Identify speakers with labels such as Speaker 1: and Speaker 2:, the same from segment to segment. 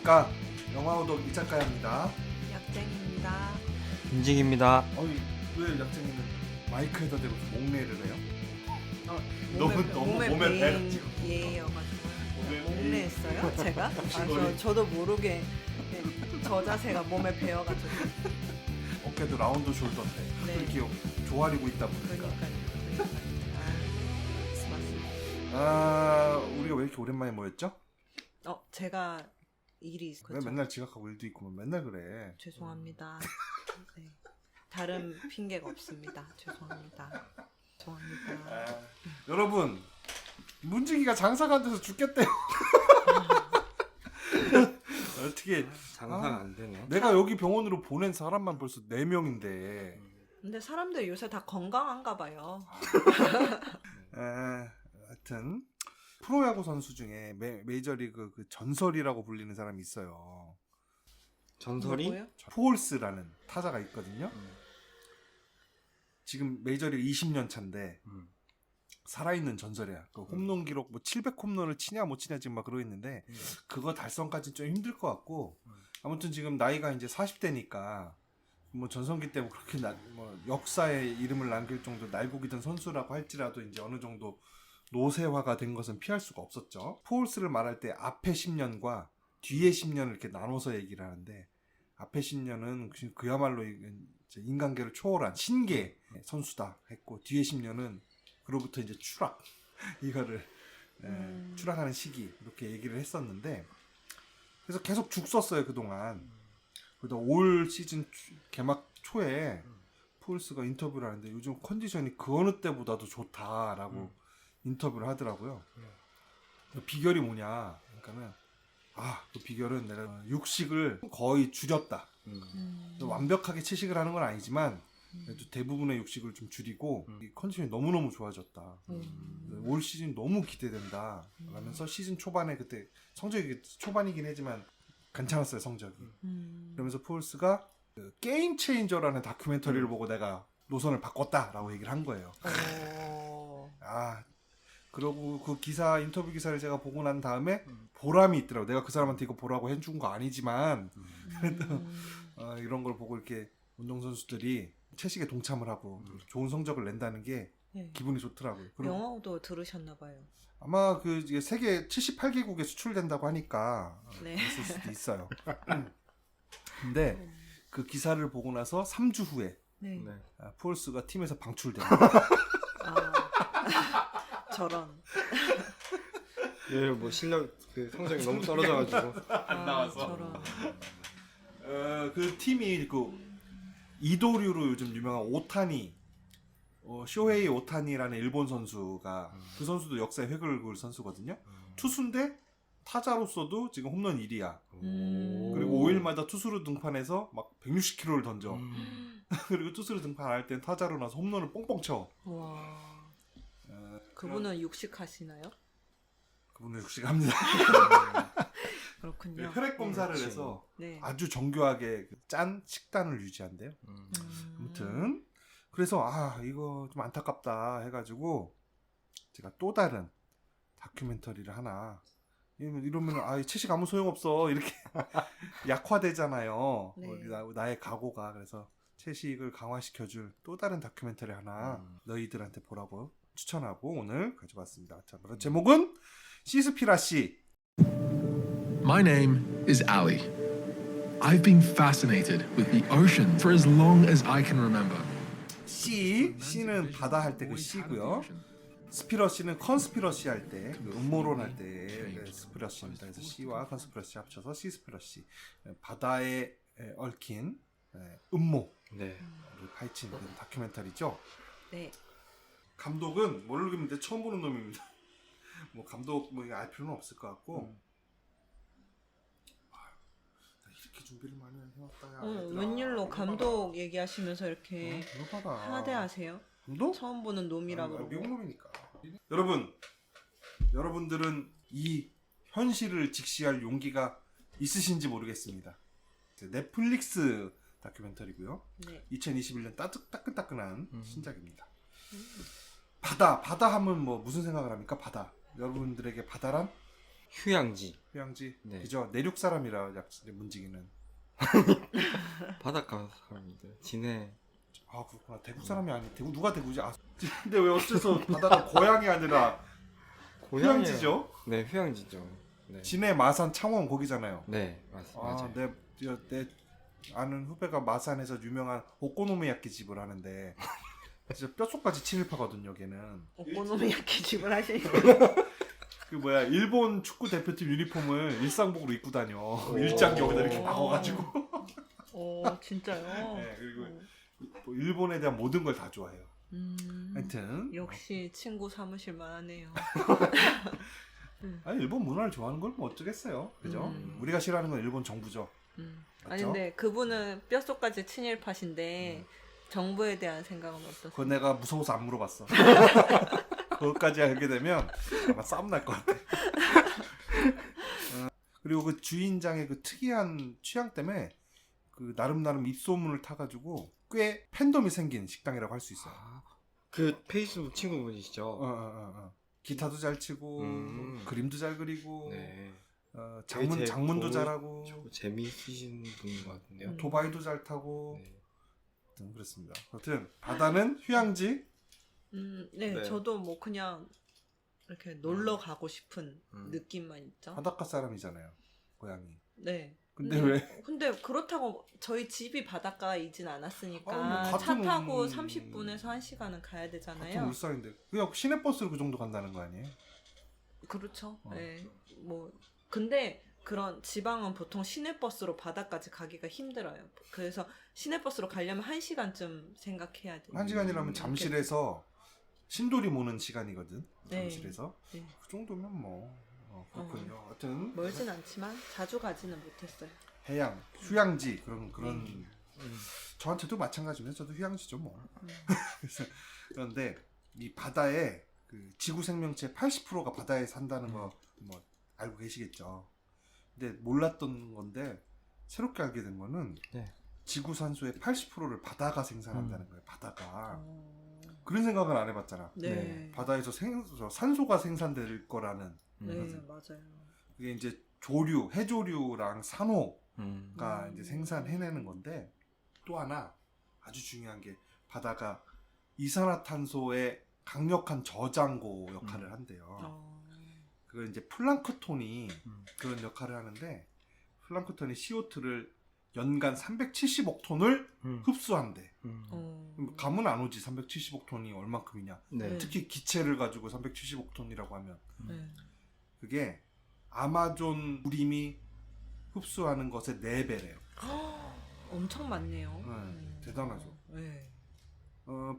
Speaker 1: 안녕하십니까. 영화오독 이작가입니다.
Speaker 2: 약쟁입니다.
Speaker 3: 김직입니다.
Speaker 1: 어이, 왜 약쟁이는 마이크에다 대고 목례를 해요?
Speaker 2: 몸에
Speaker 1: 몸에
Speaker 2: 베인
Speaker 1: 배가지고.
Speaker 2: 예여가지고
Speaker 1: 몸에
Speaker 2: 목례했어요 제가? 저도 모르게 저 자세가 몸에 배어가지고.
Speaker 1: 어깨도 라운드 숄더인데
Speaker 2: 네.
Speaker 1: 이렇게 조아리고 있다 보니까.
Speaker 2: 그러니까요. 맞습니다.
Speaker 1: 우리가 왜 이렇게 오랜만에 모였죠?
Speaker 2: 제가 일이
Speaker 1: 왜
Speaker 2: 그렇죠.
Speaker 1: 맨날 지각하고 일도 있고 맨날 그래.
Speaker 2: 죄송합니다. 네. 다른 핑계가 없습니다. 죄송합니다.
Speaker 1: 여러분, 문지기가 장사가 안 돼서 죽겠대요. 어떻게
Speaker 3: 장사가 안 되네.
Speaker 1: 내가 여기 병원으로 보낸 사람만 벌써 4명인데.
Speaker 2: 근데 사람들 요새 다 건강한가 봐요.
Speaker 1: 하여튼 프로야구 선수 중에 메이저리그 그 전설이라고 불리는 사람이 있어요.
Speaker 3: 전설이?
Speaker 2: 누구예요?
Speaker 1: 푸올스라는 타자가 있거든요. 지금 메이저리그 20년 차인데 살아있는 전설이야. 그 홈런 기록 뭐 700홈런을 치냐 못 치냐 지금 막 그러고 있는데 그거 달성까지 좀 힘들 것 같고 아무튼 지금 나이가 이제 40대니까 뭐 전성기 때 그렇게 뭐 역사에 이름을 남길 정도 날고기던 선수라고 할지라도 이제 어느 정도 노쇠화가 된 것은 피할 수가 없었죠. 푸올스를 말할 때 앞에 10년과 뒤에 10년을 이렇게 나눠서 얘기를 하는데 앞에 10년은 그야말로 인간계를 초월한 신계 선수다 했고 뒤에 10년은 그로부터 이제 추락 이거를 추락하는 시기 이렇게 얘기를 했었는데 그래서 계속 죽 썼어요 그동안. 그러다 올 시즌 개막 초에 푸올스가 인터뷰를 하는데 요즘 컨디션이 그 어느 때보다도 좋다라고 인터뷰를 하더라고요. 그 비결이 뭐냐? 그러니까는 그 비결은 내가 육식을 거의 줄였다. 완벽하게 채식을 하는 건 아니지만 그래도 대부분의 육식을 좀 줄이고 컨디션이 너무너무 좋아졌다. 올 시즌 너무 기대된다. 라면서 시즌 초반에 그때 성적이 초반이긴 하지만 괜찮았어요 성적이. 그러면서 푸올스가 그 게임 체인저라는 다큐멘터리를 보고 내가 노선을 바꿨다라고 얘기를 한 거예요. 그러고 그 기사 인터뷰 기사를 제가 보고 난 다음에 보람이 있더라고. 내가 그 사람한테 이거 보라고 해준 거 아니지만 그래도 이런 걸 보고 이렇게 운동선수들이 채식에 동참을 하고 좋은 성적을 낸다는 게 기분이 좋더라고요.
Speaker 2: 영어도 들으셨나봐요.
Speaker 1: 아마 그 이게 세계 78개국에 수출된다고 하니까
Speaker 2: 네.
Speaker 1: 있을 수도 있어요. 근데 그 기사를 보고 나서 3주 후에 푸올스가 팀에서 방출됩니다.
Speaker 2: 저런.
Speaker 3: 예, 뭐 실력 그 성적이 너무 떨어져가지고
Speaker 1: 안 나와서.
Speaker 2: 저런.
Speaker 1: 그 팀이 그 이도류로 요즘 유명한 오타니, 쇼헤이 오타니라는 일본 선수가 그 선수도 역사에 획을 그을 선수거든요. 투수인데 타자로서도 지금 홈런 1위야. 그리고 5일마다 투수로 등판해서 막 160km를 던져. 그리고 투수로 등판할 땐 타자로 나서 홈런을 뽕뽕 쳐.
Speaker 2: 와. 그분은 육식하시나요?
Speaker 1: 그분은 육식합니다.
Speaker 2: 그렇군요.
Speaker 1: 혈액 검사를 해서
Speaker 2: 네.
Speaker 1: 아주 정교하게 짠 식단을 유지한대요. 아무튼 그래서 이거 좀 안타깝다 해가지고 제가 또 다른 다큐멘터리를 하나 이러면 채식 아무 소용없어 이렇게 약화되잖아요.
Speaker 2: 네.
Speaker 1: 나의 각오가. 그래서 채식을 강화시켜줄 또 다른 다큐멘터리 하나 너희들한테 보라고 추천하고 오늘 가져왔습니다. 자, 바로 제목은 시스피라시.
Speaker 4: My name is Ali. I've been fascinated with the ocean for as long as I can remember.
Speaker 1: C는 바다 할 때 그 C고요. 스피러시는 컨스피러시 할 때, 그 음모론 할 때 스피러시입니다. 그래서 C와 컨스피러시 합쳐서 시스피러시. 바다에 얽힌 음모를 파헤친 다큐멘터리죠.
Speaker 2: 네.
Speaker 1: 감독은 모르겠는데 처음 보는 놈입니다. 뭐 감독 뭐 알 필요는 없을 것 같고. 이렇게 준비를 많이 해왔다.
Speaker 2: 웬일로 감독 얘기하시면서 이렇게 하대하세요?
Speaker 1: 감독?
Speaker 2: 처음 보는 놈이라 그러고.
Speaker 1: 미국 놈이니까. 여러분들은 이 현실을 직시할 용기가 있으신지 모르겠습니다. 넷플릭스 다큐멘터리고요.
Speaker 2: 네.
Speaker 1: 2021년 따끈따끈한 신작입니다. 바다 하면 뭐 무슨 생각을 합니까? 바다. 여러분들에게 바다란
Speaker 3: 휴양지.
Speaker 1: 휴양지.
Speaker 3: 네.
Speaker 1: 그죠? 내륙 사람이라 문지기는.
Speaker 3: 바닷가 사람들. 진해.
Speaker 1: 아 그렇구나. 대구 사람이 아니. 대구 누가 대구지? 아 근데 왜 어째서 바다가 고향이 아니라
Speaker 3: 고향이에요.
Speaker 1: 휴양지죠?
Speaker 3: 네, 휴양지죠. 네.
Speaker 1: 진해, 마산, 창원 거기잖아요.
Speaker 3: 네, 맞습니다.
Speaker 1: 아,
Speaker 3: 맞아요.
Speaker 1: 내 아는 후배가 마산에서 유명한 오코노미야키 집을 하는데 진짜 뼛속까지 침입하거든요. 걔는
Speaker 2: 오코노미야키 집을 하시니까
Speaker 1: 그 뭐야 일본 축구 대표팀 유니폼을 일상복으로 입고 다녀. 일장 여기다 이렇게 박아가지고.
Speaker 2: 진짜요?
Speaker 1: 네, 그리고 또 일본에 대한 모든 걸 다 좋아해요. 하여튼
Speaker 2: 역시 친구 사무실만 하네요.
Speaker 1: 아니 일본 문화를 좋아하는 걸 뭐 어쩌겠어요. 그죠? 우리가 싫어하는 건 일본 정부죠.
Speaker 2: 아니
Speaker 1: 맞죠?
Speaker 2: 근데 그분은 뼛속까지 친일파신데 정부에 대한 생각은 어떠세요?
Speaker 1: 그건 내가 무서워서 안 물어봤어. 그것까지 알게 되면 아마 싸움 날 것 같아. 그리고 그 주인장의 그 특이한 취향 때문에 그 나름 입소문을 타가지고 꽤 팬덤이 생긴 식당이라고 할 수 있어요.
Speaker 3: 아, 그 페이스북 친구분이시죠?
Speaker 1: 기타도 잘 치고 그림도 잘 그리고
Speaker 3: 네.
Speaker 1: 장문도 잘하고
Speaker 3: 재미있으신 분인 것 같은데요.
Speaker 1: 도바이도 잘 타고
Speaker 3: 네.
Speaker 1: 그렇습니다. 아무튼 바다는 휴양지.
Speaker 2: 네,
Speaker 3: 네.
Speaker 2: 저도 뭐 그냥 이렇게 놀러 가고 싶은 느낌만 있죠.
Speaker 1: 바닷가 사람이잖아요. 고향이.
Speaker 2: 네.
Speaker 1: 근데 왜?
Speaker 2: 근데 그렇다고 저희 집이 바닷가이진 않았으니까
Speaker 1: 아, 뭐
Speaker 2: 차
Speaker 1: 같은
Speaker 2: 타고 30분에서 1시간은 가야 되잖아요.
Speaker 1: 같은 울산인데 그냥 시내버스로 그 정도 간다는 거 아니에요?
Speaker 2: 그렇죠. 네. 뭐 근데 그런 지방은 보통 시내버스로 바다까지 가기가 힘들어요. 그래서 시내버스로 가려면 1시간쯤 생각해야 돼요.
Speaker 1: 1시간이라면 잠실에서 신도리 모는 시간이거든.
Speaker 2: 네.
Speaker 1: 잠실에서.
Speaker 2: 네.
Speaker 1: 그 정도면 뭐 그렇군요. 하여튼
Speaker 2: 멀진 않지만 자주 가지는 못했어요.
Speaker 1: 해양, 휴양지 그런 저한테도 마찬가지입니다. 저도 휴양지죠 뭐. 그런데 이 바다에 그 지구 생명체 80%가 바다에 산다는 거 뭐 알고 계시겠죠. 근데 몰랐던 건데 새롭게 알게 된 거는
Speaker 3: 네.
Speaker 1: 지구 산소의 80%를 바다가 생산한다는 거예요. 바다가. 그런 생각은 안 해봤잖아.
Speaker 2: 네.
Speaker 1: 바다에서 산소가 생산될 거라는.
Speaker 2: 네, 맞아요.
Speaker 1: 그게 이제 조류, 해조류랑 산호가
Speaker 3: 음.
Speaker 1: 이제 생산해내는 건데 또 하나 아주 중요한 게 바다가 이산화탄소의 강력한 저장고 역할을 한대요. 그걸 이제 플랑크톤이 그런 역할을 하는데 플랑크톤이 CO2를 연간 370억 톤을 흡수한대. 감은 안 오지 370억 톤이 얼만큼이냐.
Speaker 3: 네.
Speaker 1: 특히 기체를 가지고 370억 톤이라고 하면
Speaker 2: 네.
Speaker 1: 그게 아마존 우림이 흡수하는 것의 4배래요.
Speaker 2: 엄청 많네요.
Speaker 1: 대단하죠.
Speaker 2: 네.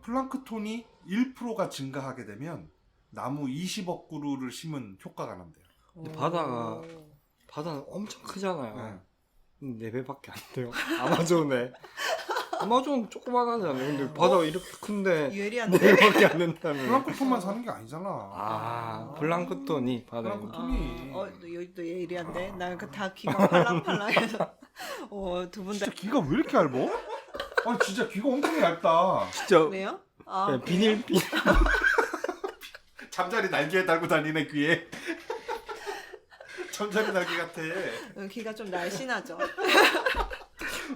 Speaker 1: 플랑크톤이 1%가 증가하게 되면 나무 20억 그루를 심은 효과가 난대요.
Speaker 3: 근데 바다는 엄청 크잖아요. 4배밖에 안 돼요. 아마존에. 아마존 조그만하잖아요. 근데 바다가 이렇게 큰데
Speaker 2: 유리한데.
Speaker 3: 4배밖에 안 된다면.
Speaker 1: 플랑크톤만 사는 게 아니잖아.
Speaker 3: 아, 플랑크톤이 바다에.
Speaker 1: 플랑크톤이.
Speaker 2: 여기도 예리한데? 나 다 귀가 팔랑팔랑해서. 두 분 다.
Speaker 1: 진짜 귀가 왜 이렇게 얇어? 아니 진짜 귀가 엄청 얇다.
Speaker 3: 진짜
Speaker 2: 왜요? 아,
Speaker 3: 네, 비닐.
Speaker 1: 잠자리 날개에 달고 다니네 귀에. 잠자리 날개 같아.
Speaker 2: 귀가 좀 날씬하죠.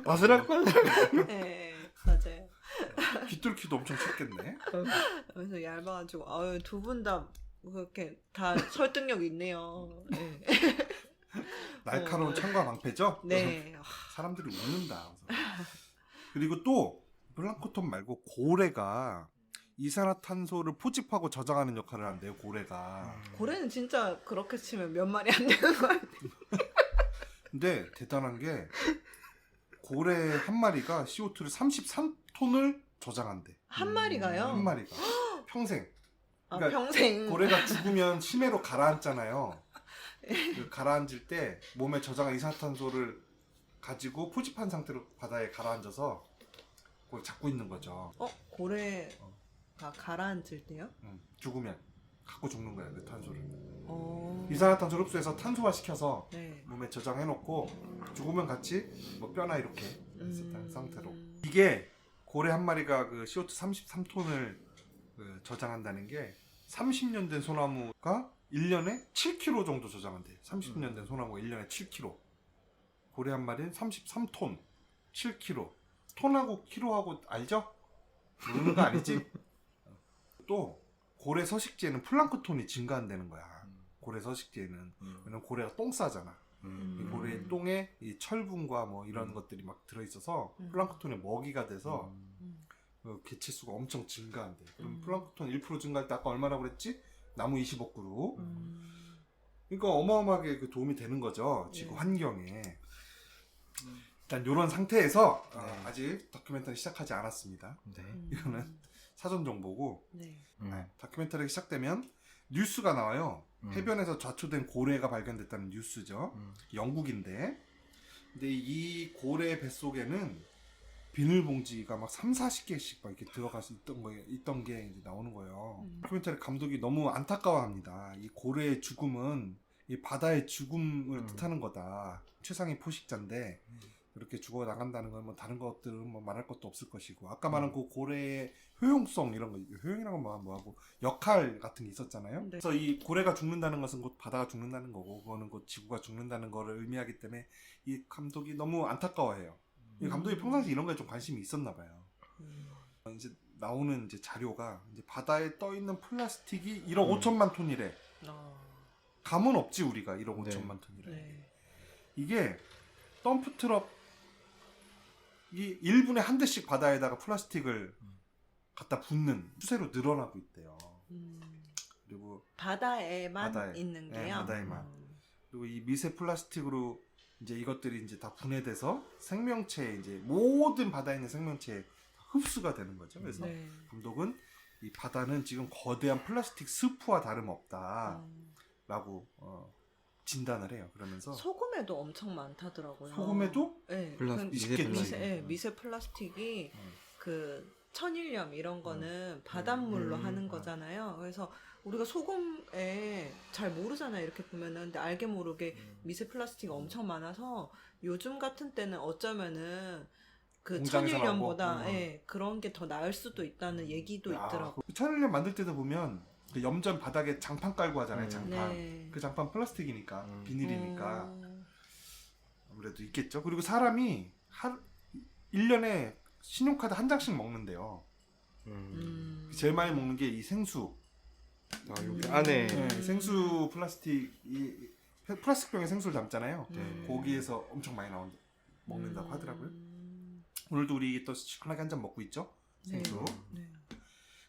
Speaker 3: 바스락바스락.
Speaker 2: 네, 맞아요.
Speaker 1: 귀뚫기도 엄청 쳤겠네.
Speaker 2: 그래서 얇아가지고, 두 분 다 그렇게 다 설득력 있네요. 네.
Speaker 1: 날카로운 창과 방패죠?
Speaker 2: 네.
Speaker 1: 사람들이 웃는다. 그리고 또 플랑크톤 말고 고래가 이산화탄소를 포집하고 저장하는 역할을 한대요. 고래가.
Speaker 2: 고래는 진짜 그렇게 치면 몇 마리 안 되는 거 같아요.
Speaker 1: 근데 대단한 게 고래 한 마리가 CO2를 33톤을 저장한대.
Speaker 2: 한 마리가요?
Speaker 1: 한 마리가. 평생. 그러니까
Speaker 2: 평생.
Speaker 1: 고래가 죽으면 심해로 가라앉잖아요. 그 가라앉을 때 몸에 저장한 이산화탄소를 가지고 포집한 상태로 바다에 가라앉아서 그걸 잡고 있는 거죠.
Speaker 2: 고래가 가라앉을 때요?
Speaker 1: 죽으면 갖고 죽는 거야, 그 탄소를. 이산화탄소를 흡수해서 탄소화 시켜서
Speaker 2: 네.
Speaker 1: 몸에 저장해놓고 죽으면 같이 뭐 뼈나 이렇게 있었다는 상태로. 이게 고래 한 마리가 그 CO2 33톤을 저장한다는 게 30년 된 소나무가 1년에 7kg 정도 저장한대. 30년 된 소나무가 1년에 7kg. 고래 한 마리는 33톤. 7kg. 톤하고 키로하고 알죠? 모르는 거 아니지? 또 고래 서식지에는 플랑크톤이 증가한다는 거야. 고래 서식지에는. 왜냐면 고래가 똥 싸잖아. 이 고래의 똥에 이 철분과 뭐 이런 것들이 막 들어있어서 플랑크톤의 먹이가 돼서 개체수가 엄청 증가한대. 그럼 플랑크톤 1% 증가할 때 아까 얼마라고 그랬지? 나무 20억 그루. 그러니까 어마어마하게 그 도움이 되는 거죠. 지구 환경에. 일단 이런 상태에서 아직 다큐멘터리 시작하지 않았습니다.
Speaker 3: 네.
Speaker 1: 이거는 사전 정보고
Speaker 2: 네.
Speaker 1: 다큐멘터리가 시작되면 뉴스가 나와요. 해변에서 좌초된 고래가 발견됐다는 뉴스죠. 영국인데 근데 이 고래 뱃속에는 비닐봉지가 막 30-40개씩 막 이렇게 들어가서 있던 게 이제 나오는 거예요. 다큐멘터리 감독이 너무 안타까워합니다. 이 고래의 죽음은 이 바다의 죽음을 뜻하는 거다. 최상의 포식자인데 이렇게 죽어 나간다는 건 뭐 다른 것들은 뭐 말할 것도 없을 것이고 아까 말한 그 고래의 효용성 이런 거 효용이라는 건 뭐하고 역할 같은 게 있었잖아요.
Speaker 2: 네.
Speaker 1: 그래서 이 고래가 죽는다는 것은 곧 바다가 죽는다는 거고 그거는 곧 지구가 죽는다는 거를 의미하기 때문에 이 감독이 너무 안타까워해요. 이 감독이 평상시 이런 거에 좀 관심이 있었나 봐요. 이제 나오는 이제 자료가 이제 바다에 떠 있는 플라스틱이 1억 5천만 톤이래. 감은 없지 우리가 1억
Speaker 3: 네.
Speaker 1: 5천만 톤이래.
Speaker 2: 네.
Speaker 1: 이게 덤프 트럭이 1분에 한 대씩 바다에다가 플라스틱을 갖다 붓는 추세로 늘어나고 있대요. 그리고
Speaker 2: 바다에만
Speaker 1: 바다에.
Speaker 2: 있는
Speaker 1: 네,
Speaker 2: 게요.
Speaker 1: 바다에만. 그리고 이 미세 플라스틱으로 이제 이것들이 이제 다 분해돼서 생명체에 이제 모든 바다에 있는 생명체에 흡수가 되는 거죠. 그래서
Speaker 2: 네.
Speaker 1: 감독은 이 바다는 지금 거대한 플라스틱 스프와 다름없다라고 진단을 해요. 그러면서
Speaker 2: 소금에도 엄청 많다더라고요.
Speaker 1: 소금에도
Speaker 2: 네.
Speaker 3: 플라스틱,
Speaker 1: 있겠지.
Speaker 2: 미세 플라스틱이 그 천일염 이런 거는
Speaker 3: 음.
Speaker 2: 바닷물로 하는 거잖아요. 그래서 우리가 소금에 잘 모르잖아요. 이렇게 보면은. 근데 알게 모르게 미세 플라스틱이 엄청 많아서 요즘 같은 때는 어쩌면은 그
Speaker 1: 공장에서
Speaker 2: 천일염보다
Speaker 1: 나오고.
Speaker 2: 예, 그런 게 더 나을 수도 있다는 얘기도 있더라고요.
Speaker 1: 그 천일염 만들 때도 보면 그 염전 바닥에 장판 깔고 하잖아요. 장판.
Speaker 2: 네.
Speaker 1: 그 장판 플라스틱이니까 비닐이니까
Speaker 2: 어,
Speaker 1: 아무래도 있겠죠. 그리고 사람이 1년에 신용카드 한 장씩 먹는데요. 제일 많이 먹는 게 이 생수.
Speaker 3: 여기 안에
Speaker 1: 네, 생수 플라스틱 플라스틱 병에 생수를 담잖아요.
Speaker 3: 네.
Speaker 1: 거기에서 엄청 많이 먹는다고 하더라고요. 오늘도 우리 또 시원하게 한 잔 먹고 있죠. 생수.
Speaker 2: 네.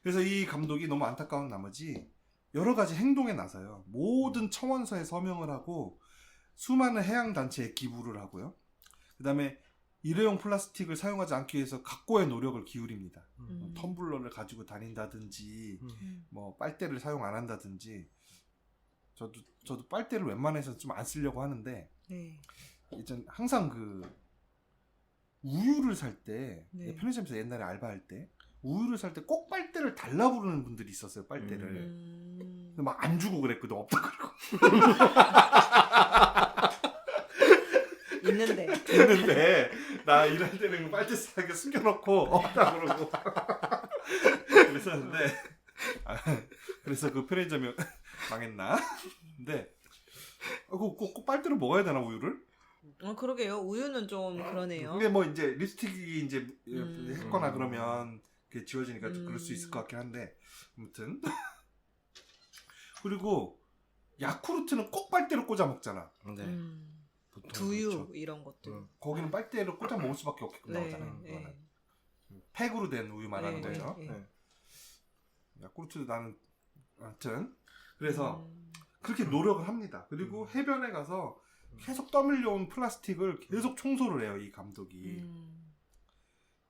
Speaker 1: 그래서 이 감독이 너무 안타까운 나머지 여러 가지 행동에 나서요. 모든 청원서에 서명을 하고 수많은 해양 단체에 기부를 하고요. 그다음에 일회용 플라스틱을 사용하지 않기 위해서 각고의 노력을 기울입니다. 텀블러를 가지고 다닌다든지 뭐 빨대를 사용 안 한다든지 저도 빨대를 웬만해서 좀 안 쓰려고 하는데
Speaker 2: 네.
Speaker 1: 이전 항상 그 우유를 살 때
Speaker 2: 네.
Speaker 1: 편의점에서 옛날에 알바할 때 우유를 살 때 꼭 빨대를 달라 부르는 분들이 있었어요. 빨대를 막 안 주고 그랬거든. 없다 그러고 있는데 나 일할 때는 빨대 싸게 숨겨놓고 없다 그러고 그랬었는데 그래서 그 편의점이 망했나? 근데 꼭 빨대로 먹어야 되나 우유를?
Speaker 2: 그러게요. 우유는 좀 그러네요.
Speaker 1: 근데 뭐 이제 립스틱이 이제 했거나 그러면 그게 지워지니까 좀 그럴 수 있을 것 같긴 한데 아무튼 그리고 야쿠르트는 꼭 빨대로 꽂아 먹잖아.
Speaker 3: 네.
Speaker 1: 보통
Speaker 2: 두유
Speaker 1: 그렇죠.
Speaker 2: 이런 것들.
Speaker 1: 거기는 빨대로 꽂아 먹을 수밖에 없게끔 나오잖아요. 그거는. 팩으로 된 우유 말하는 거죠. 야쿠르트도 나는 아무튼 그래서 그렇게 노력을 합니다. 그리고 해변에 가서 계속 떠밀려온 플라스틱을 계속 청소를 해요. 이 감독이.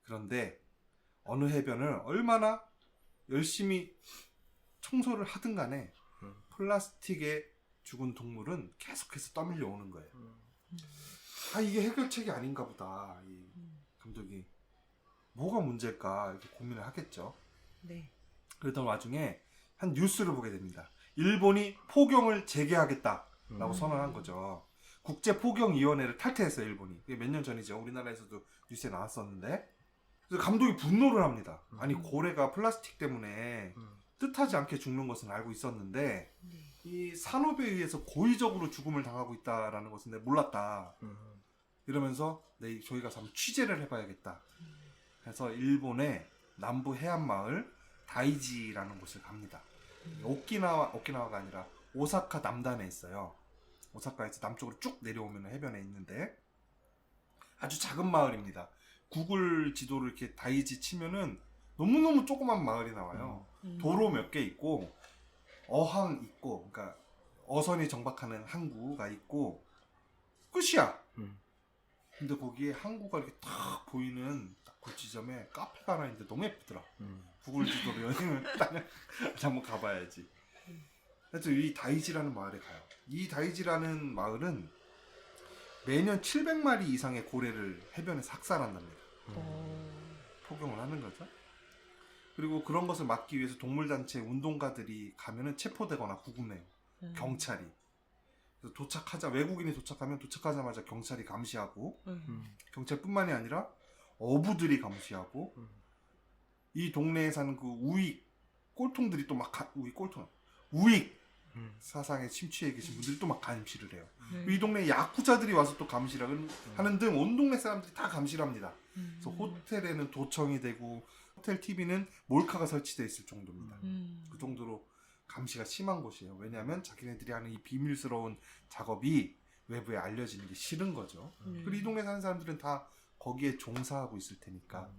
Speaker 1: 그런데 어느 해변을 얼마나 열심히 청소를 하든 간에 플라스틱에 죽은 동물은 계속해서 떠밀려 오는 거예요. 이게 해결책이 아닌가 보다. 이 감독이 뭐가 문제일까 이렇게 고민을 하겠죠.
Speaker 2: 네.
Speaker 1: 그러던 와중에 한 뉴스를 보게 됩니다. 일본이 포경을 재개하겠다라고 선언한 거죠. 국제포경위원회를 탈퇴했어요. 일본이. 그게 몇 년 전이죠. 우리나라에서도 뉴스에 나왔었는데 그래서 감독이 분노를 합니다. 아니 고래가 플라스틱 때문에 뜻하지 않게 죽는 것은 알고 있었는데
Speaker 2: 네.
Speaker 1: 이 산업에 의해서 고의적으로 죽음을 당하고 있다라는 것은 내가 몰랐다. 이러면서 저희가 한번 취재를 해봐야겠다. 그래서 일본의 남부 해안 마을 다이지라는 곳을 갑니다. 오키나와가 아니라 오사카 남단에 있어요. 오사카에서 남쪽으로 쭉 내려오면 해변에 있는데 아주 작은 마을입니다. 구글 지도를 이렇게 다이지 치면은 너무너무 조그만 마을이 나와요. 도로 몇 개 있고 어항 있고, 그러니까 어선이 정박하는 항구가 있고 끝이야. 근데 거기에 항구가 이렇게 딱 보이는 딱 그 지점에 카페가 하나 있는데 너무 예쁘더라. 구글 지도로 여행을 한번 가봐야지. 그래서 이 다이지라는 마을에 가요. 이 다이지라는 마을은 매년 700마리 이상의 고래를 해변에서 학살한답니다. 포경을 하는 거죠. 그리고 그런 것을 막기 위해서 동물단체 운동가들이 가면은 체포되거나 구금해요. 경찰이. 그래서 외국인이 도착하면 도착하자마자 경찰이 감시하고, 경찰뿐만이 아니라 어부들이 감시하고, 이 동네에 사는 그 우익 꼴통들이 또 막 우익 사상에 침취해 계신 분들이 또 막 감시를 해요. 이 동네 야쿠자들이 와서 또 감시를 하는 등 온 동네 사람들이 다 감시를 합니다. 그래서 호텔에는 도청이 되고 호텔 TV는 몰카가 설치되어 있을 정도입니다. 그 정도로 감시가 심한 곳이에요. 왜냐하면 자기네들이 하는 이 비밀스러운 작업이 외부에 알려지는 게 싫은 거죠. 그리고 이 동네 사는 사람들은 다 거기에 종사하고 있을 테니까.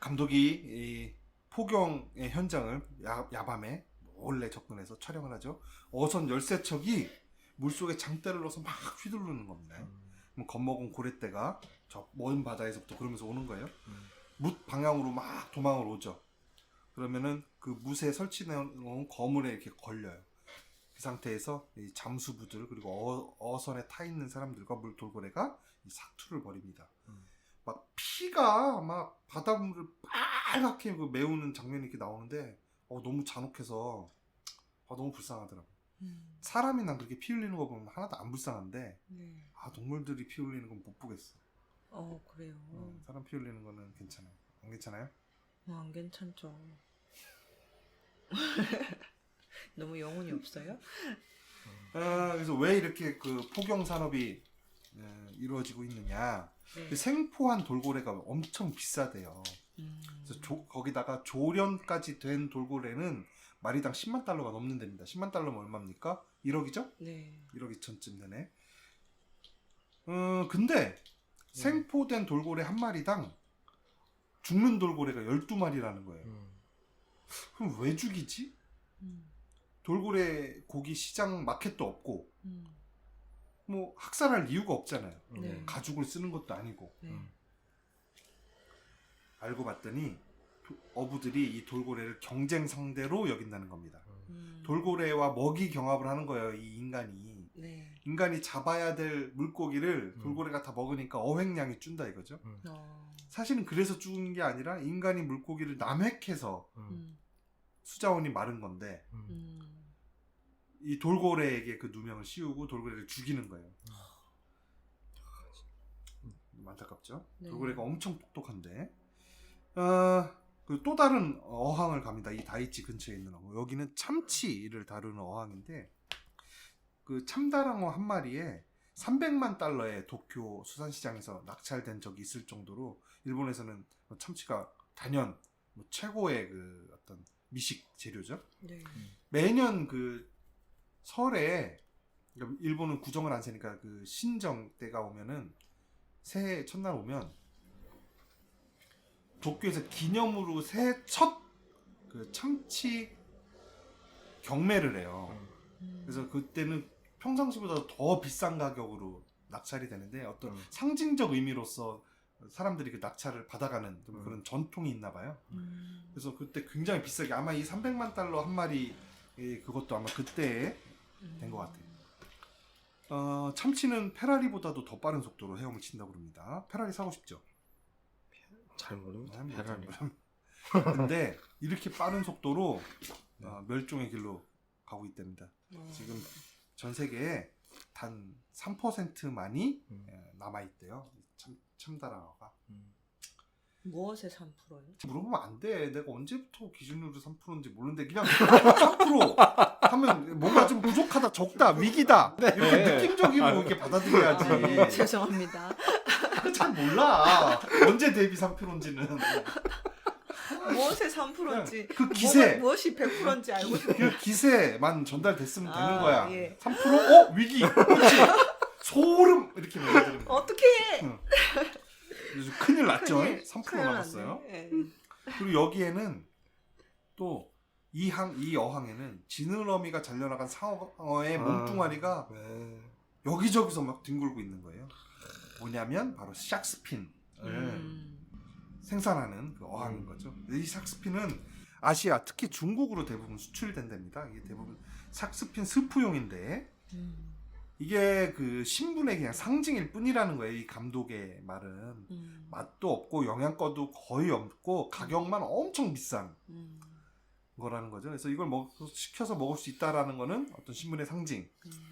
Speaker 1: 감독이 이 포경의 현장을 야밤에 몰래 접근해서 촬영을 하죠. 어선 열세척이 물속에 장대를 넣어서 막 휘두르는 겁니다. 그럼 겁먹은 고래떼가 저 먼 바다에서부터 그러면서 오는 거예요. 뭇 방향으로 막 도망을 오죠. 그러면은 그 뭇에 설치해놓은 거물에 이렇게 걸려요. 그 상태에서 이 잠수부들 그리고 어선에 타 있는 사람들과 물돌고래가 이 사투를 벌입니다. 막 피가 막 바닷물을 빨갛게 그 메우는 장면이 이렇게 나오는데 너무 잔혹해서 너무 불쌍하더라고요. 사람이 난 그렇게 피 흘리는 거 보면 하나도 안 불쌍한데 동물들이 피 흘리는 건 못 보겠어.
Speaker 2: 그래요.
Speaker 1: 사람 피 흘리는 거는 괜찮아요. 안 괜찮아요?
Speaker 2: 안 괜찮죠. 너무 영혼이 없어요?
Speaker 1: 그래서 왜 이렇게 그 포경 산업이 이루어지고 있느냐?
Speaker 2: 네.
Speaker 1: 그 생포한 돌고래가 엄청 비싸대요. 그래서 거기다가 조련까지 된 돌고래는 마리당 10만 달러가 넘는 됩니다. 10만 달러면 얼마입니까? 1억이죠?
Speaker 2: 네.
Speaker 1: 1억 2천쯤 되네. 근데 생포된 돌고래 한 마리당 죽는 돌고래가 12마리라는 거예요. 그럼 왜 죽이지? 돌고래 고기 시장 마켓도 없고 뭐 학살할 이유가 없잖아요.
Speaker 2: 네.
Speaker 1: 가죽을 쓰는 것도 아니고.
Speaker 2: 네.
Speaker 1: 알고 봤더니 어부들이 이 돌고래를 경쟁 상대로 여긴다는 겁니다. 돌고래와 먹이 경합을 하는 거예요. 이 인간이.
Speaker 2: 네.
Speaker 1: 인간이 잡아야 될 물고기를 돌고래가 다 먹으니까 어획량이 준다 이거죠. 사실은 그래서 죽은 게 아니라 인간이 물고기를 남획해서 수자원이 마른 건데 이 돌고래에게 그 누명을 씌우고 돌고래를 죽이는 거예요. 안타깝죠.
Speaker 2: 네.
Speaker 1: 돌고래가 엄청 똑똑한데 그 또 다른 어항을 갑니다. 이 다이치 근처에 있는 어항. 여기는 참치를 다루는 어항인데 그 참다랑어 한 마리에 300만 달러의 도쿄 수산시장에서 낙찰된 적이 있을 정도로 일본에서는 참치가 단연 최고의 그 어떤 미식 재료죠.
Speaker 2: 네.
Speaker 1: 매년 그 설에 그러니까 일본은 구정을 안 세니까 그 신정 때가 오면은 새해 첫날 오면 도쿄에서 기념으로 새해 첫 그 참치 경매를 해요. 그래서 그때는 평상시보다 더 비싼 가격으로 낙찰이 되는데 어떤 상징적 의미로서 사람들이 그 낙찰을 받아가는 좀 그런 전통이 있나 봐요. 그래서 그때 굉장히 비싸게 아마 이 300만 달러 한 마리 그것도 아마 그때 된 것 같아요. 참치는 페라리보다도 더 빠른 속도로 헤엄을 친다고 그럽니다. 페라리 사고 싶죠?
Speaker 3: 잘 모릅니다.
Speaker 1: 뭐
Speaker 3: 페라리.
Speaker 1: 근데 이렇게 빠른 속도로 멸종의 길로 가고 있답니다. 지금 전 세계에 단 3%만이 남아있대요. 참다랑어가.
Speaker 2: 무엇의 3%요?
Speaker 1: 물어보면 안 돼. 내가 언제부터 기준으로 3%인지 모르는데 그냥 3% 하면 뭔가 좀 부족하다, 적다, 위기다 이렇게 느낌적으로 이렇게 받아들여야지.
Speaker 2: 죄송합니다.
Speaker 1: 잘 몰라. 언제 대비 3%인지는.
Speaker 2: 무엇의 3%인지
Speaker 1: 그 기세.
Speaker 2: 무엇이 100%인지 알고 싶어요.
Speaker 1: 그 기세만 전달됐으면 되는 거야.
Speaker 2: 예.
Speaker 1: 3%? 위기. 그렇지. 소름 이렇게 말해드리는 거야.
Speaker 2: 어떻게 해?
Speaker 1: 응. 요즘 큰일 났죠.
Speaker 2: 큰일,
Speaker 1: 3%
Speaker 2: 큰일
Speaker 1: 남았어요.
Speaker 2: 났네. 예.
Speaker 1: 그리고 여기에는 또 이 어항에는 지느러미가 잘려나간 상어의 몸뚱아리가
Speaker 3: 네.
Speaker 1: 여기저기서 막 뒹굴고 있는 거예요. 뭐냐면 바로 샥스핀을 생산하는 그 어항인 거죠. 이 샥스핀은 아시아, 특히 중국으로 대부분 수출된답니다. 이게 대부분 샥스핀 스프용인데 이게 그 신분의 그냥 상징일 뿐이라는 거예요. 이 감독의 말은. 맛도 없고 영양가도 거의 없고 가격만 엄청 비싼 거라는 거죠. 그래서 이걸 시켜서 먹을 수 있다라는 거는 어떤 신분의 상징,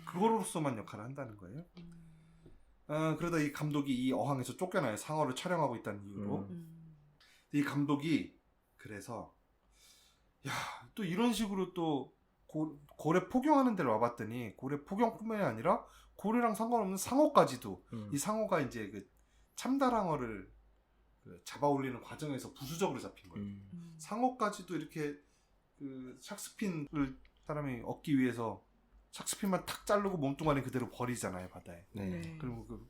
Speaker 1: 그거로서만 역할을 한다는 거예요. 그러다 이 감독이 이 어항에서 쫓겨나요. 상어를 촬영하고 있다는 이유로. 이 감독이 그래서 야, 또 이런 식으로 또 고래 포경하는 데를 와봤더니 고래 포경뿐만이 아니라 고래랑 상관없는 상어까지도 이 상어가 이제 그 참다랑어를 잡아올리는 과정에서 부수적으로 잡힌 거예요. 상어까지도 이렇게 그 샥스핀을 사람이 얻기 위해서 샥스핀만 탁 자르고 몸뚱아리 그대로 버리잖아요, 바다에.
Speaker 3: 네.
Speaker 1: 그리고 그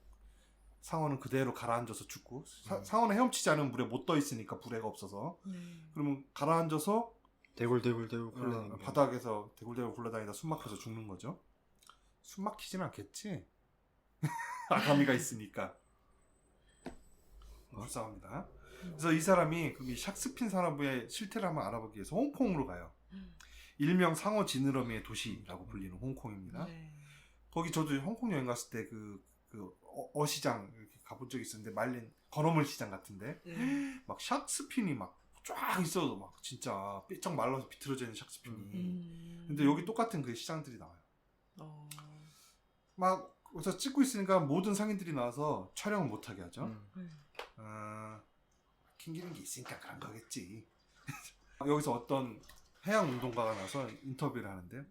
Speaker 1: 상어는 그대로 가라앉아서 죽고 상어는 헤엄치지 않으면 물에 못 떠 있으니까 불에가 없어서 그러면 가라앉아서
Speaker 3: 대굴대굴 굴러다니는
Speaker 1: 바닥에서 대굴대굴 굴러다니다 숨 막혀서 죽는 거죠. 숨 막히진 않겠지. 아가미가 있으니까. 불쌍합니다. 그래서 이 사람이 이 샥스핀 산업의 실태를 한번 알아보기 위해서 홍콩으로 가요. 일명 상어 지느러미의 도시라고 불리는 홍콩입니다. 거기 저도 홍콩 여행 갔을 때 어시장 이렇게 가본 적이 있었는데 말린 건어물 시장 같은데 막 샥스핀이 막 쫙 있어도 막 진짜 삐쩍 말라서 비틀어져 있는 샥스핀이. 근데 여기 똑같은 그 시장들이 나와요. 막 그래서 찍고 있으니까 모든 상인들이 나와서 촬영을 못하게 하죠. 킹기는 게 있으니까 그런 거겠지. 여기서 어떤 해양 운동가가 나서 인터뷰를 하는데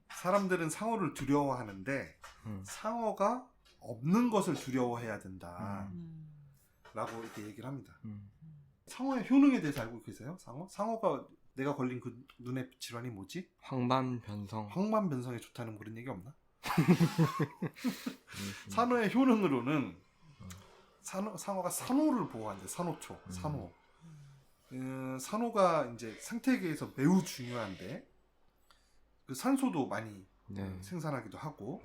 Speaker 1: 사람들은 상어를 두려워하는데 상어가 없는 것을 두려워해야 된다 라고 이렇게 얘기를 합니다. 상어의 효능에 대해서 알고 계세요? 상어가 내가 걸린 그 눈의 질환이 뭐지?
Speaker 3: 황반변성.
Speaker 1: 황반변성에 좋다는 그런 얘기 없나? 산호의 효능으로는 상어가 산호를 보호한대. 산호초, 산호. 산호가 이제 생태계에서 매우 중요한데 그 산소도 많이 생산하기도 하고.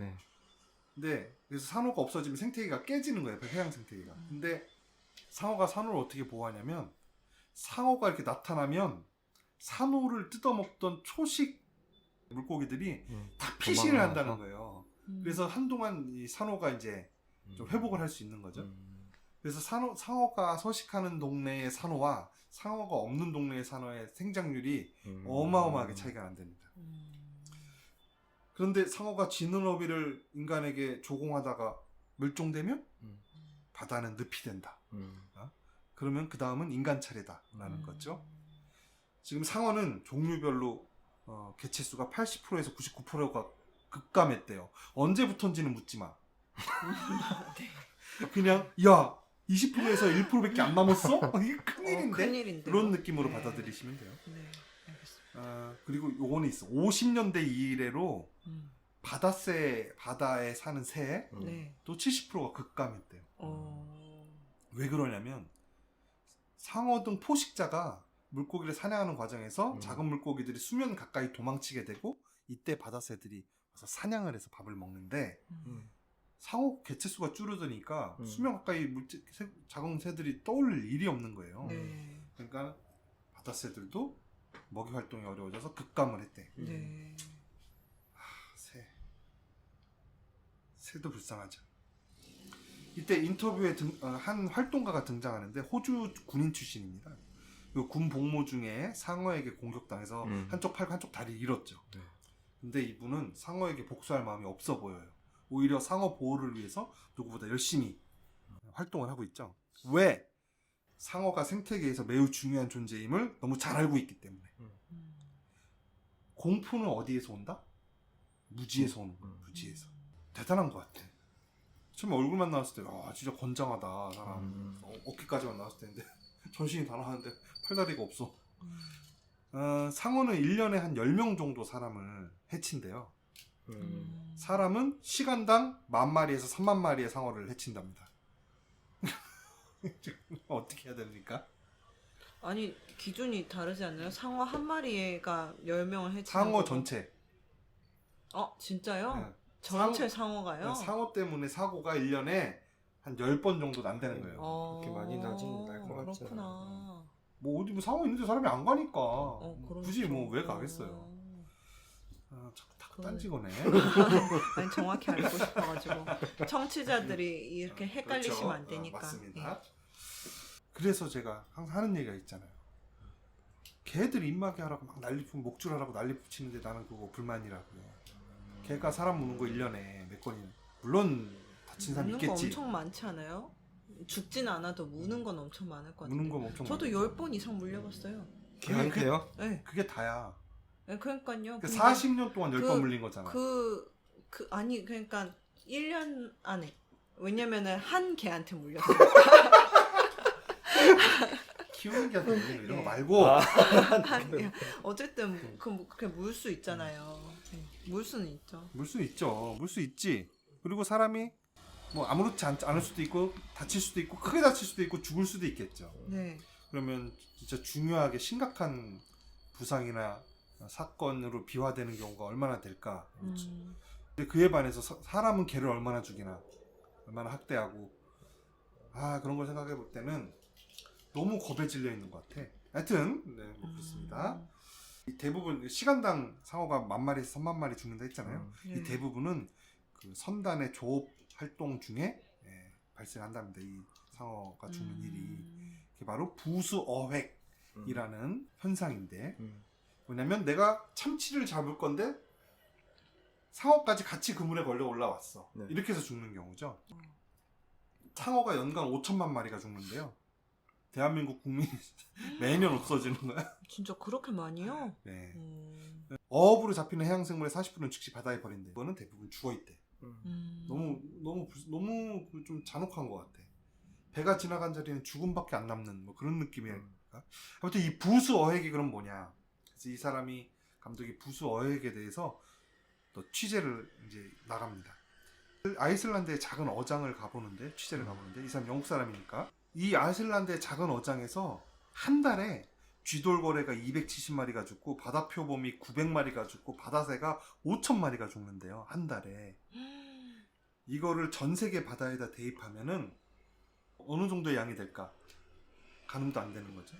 Speaker 1: 근데 그래서 산호가 없어지면 생태계가 깨지는 거예요. 해양 생태계가. 근데 상어가 산호를 어떻게 보호하냐면 상어가 이렇게 나타나면 산호를 뜯어먹던 초식 물고기들이 다 피신을 한다는 거예요. 그래서 한동안 이 산호가 이제 좀 회복을 할 수 있는 거죠. 그래서 상어가 서식하는 동네의 산호와 상어가 없는 동네의 산호의 생장률이 어마어마하게 차이가 난답니다. 그런데 상어가 지느러미를 인간에게 조공하다가 멸종되면 바다는 늪이 된다. 그러면 그 다음은 인간 차례다라는 거죠. 지금 상어는 종류별로 개체수가 80%에서 99%가 급감했대요. 언제부턴지는 묻지 마. 그냥 야 20%에서 1%밖에 안 남았어? 이게 큰일인데?
Speaker 2: 큰일인데?
Speaker 1: 그런 느낌으로 받아들이시면 돼요.
Speaker 2: 네, 알겠습니다.
Speaker 1: 그리고 요거는 있어. 50년대 이래로 바다에 사는 새 또 70%가 급감했대요. 왜 그러냐면 상어 등 포식자가 물고기를 사냥하는 과정에서 작은 물고기들이 수면 가까이 도망치게 되고 이때 바다새들이 와서 사냥을 해서 밥을 먹는데 상어 개체수가 줄어드니까 수면 가까이 작은 새들이 떠올 일이 없는 거예요. 그러니까 바다새들도 먹이 활동이 어려워져서 급감을 했대. 새도 불쌍하죠. 이때 인터뷰에 한 활동가가 등장하는데 호주 군인 출신입니다. 그 군 복무 중에 상어에게 공격당해서 한쪽 팔과 한쪽 다리를 잃었죠. 근데 이분은 상어에게 복수할 마음이 없어 보여요. 오히려 상어 보호를 위해서 누구보다 열심히 활동을 하고 있죠. 왜? 상어가 생태계에서 매우 중요한 존재임을 너무 잘 알고 있기 때문에. 공포는 어디에서 온다? 무지에서 오는 거야. 무지에서. 대단한 것 같아. 처음에 얼굴만 나왔을 때, 진짜 건장하다 사람. 어깨까지만 나왔을 때인데 전신이 다 나왔는데 팔다리가 없어. 상어는 1년에 한 10명 정도 사람을 해친대요. 사람은 시간당 10,000마리에서 30,000마리의 상어를 해친답니다. 어떻게 해야 됩니까?
Speaker 2: 아니 기준이 다르지 않나요? 상어 한 마리가 10명을 해치는
Speaker 1: 상어
Speaker 2: 거고.
Speaker 1: 전체.
Speaker 2: 진짜요?
Speaker 1: 네.
Speaker 2: 전체 상어가요?
Speaker 1: 상어 때문에 사고가 1년에 한 10번 정도 난다는 거예요.
Speaker 3: 그렇게 많이 나진 날 것 같지
Speaker 2: 그렇구나.
Speaker 3: 않아요.
Speaker 1: 뭐 어디 뭐 상어 있는데 사람이 안 가니까.
Speaker 2: 그렇죠.
Speaker 1: 굳이 뭐 왜 가겠어요. 자꾸 다 딴지거네.
Speaker 2: 아니 정확히 알고 싶어가지고 청취자들이 이렇게 헷갈리시면
Speaker 1: 그렇죠.
Speaker 2: 안 되니까.
Speaker 1: 맞습니다. 그래서 제가 항상 하는 얘기가 있잖아요. 개들 입마개 하라고 막 난리 붙이고 목줄하라고 난리 붙이는데 나는 그거 불만이라고요. 개가 사람 무는 거 1년에 몇 건이 물론 다친 사람
Speaker 2: 무는 거
Speaker 1: 있겠지.
Speaker 2: 엄청 많지 않아요? 죽진 않아도 무는 건 엄청 많을 것 같아요.
Speaker 1: 무는 건 엄청
Speaker 2: 저도
Speaker 1: 많죠.
Speaker 2: 10번 이상 물려봤어요.
Speaker 3: 걔한테요?
Speaker 2: 네.
Speaker 1: 그게 다야.
Speaker 2: 그러니까요.
Speaker 1: 그러니까 40년 동안 10번 물린 거잖아.
Speaker 2: 아니 그러니까 1년 안에. 왜냐면은 한 개한테 물렸어요.
Speaker 1: 키우는 게 아니라 이런 거
Speaker 2: 네.
Speaker 1: 말고.
Speaker 2: 어쨌든 그렇게 물 수 있잖아요. 네. 물 수는 있죠.
Speaker 1: 물 수 있죠. 물 수 있지. 그리고 사람이 뭐 아무렇지 않을 수도 있고 다칠 수도 있고 크게 다칠 수도 있고 죽을 수도 있겠죠.
Speaker 2: 네.
Speaker 1: 그러면 진짜 중요하게 심각한 부상이나 사건으로 비화되는 경우가 얼마나 될까. 근데 그에 반해서 사람은 개를 얼마나 죽이나 얼마나 학대하고 그런 걸 생각해 볼 때는 너무 겁에 질려 있는 것 같아. 하여튼 뭐 그렇습니다. 이 대부분 시간당 상어가 10,000마리에서 30,000마리 죽는다 했잖아요. 이 대부분은 그 선단의 조업 활동 중에 발생한답니다. 이 상어가 죽는 일이. 그게 바로 부수어획이라는 현상인데 뭐냐면 내가 참치를 잡을 건데 상어까지 같이 그물에 걸려 올라왔어.
Speaker 3: 네.
Speaker 1: 이렇게 해서 죽는 경우죠. 상어가 연간 5천만 마리가 죽는데요. 대한민국 국민이 매년 없어지는 거야.
Speaker 2: 진짜 그렇게 많이요?
Speaker 1: 네.
Speaker 2: 음.
Speaker 1: 어업으로 잡히는 해양생물의 40%는 즉시 바다에 버린대. 이거는 대부분 죽어있대.
Speaker 2: 음.
Speaker 1: 너무 좀 잔혹한 것 같아. 배가 지나간 자리는 죽음밖에 안 남는 뭐 그런 느낌이랄까. 아무튼 이 부수어획이 그럼 뭐냐. 그래서 이 사람이 감독이 부수어획에 대해서 또 취재를 이제 나갑니다. 아이슬란드의 작은 어장을 가보는데 취재를 가보는데 이 사람 영국 사람이니까 이 아이슬란드의 작은 어장에서 한 달에 쥐돌고래가 270마리가 죽고 바다표범이 900마리가 죽고 바다새가 5,000마리가 죽는데요. 한 달에. 이거를 전 세계 바다에다 대입하면은 어느 정도의 양이 될까? 가늠도 안 되는 거죠.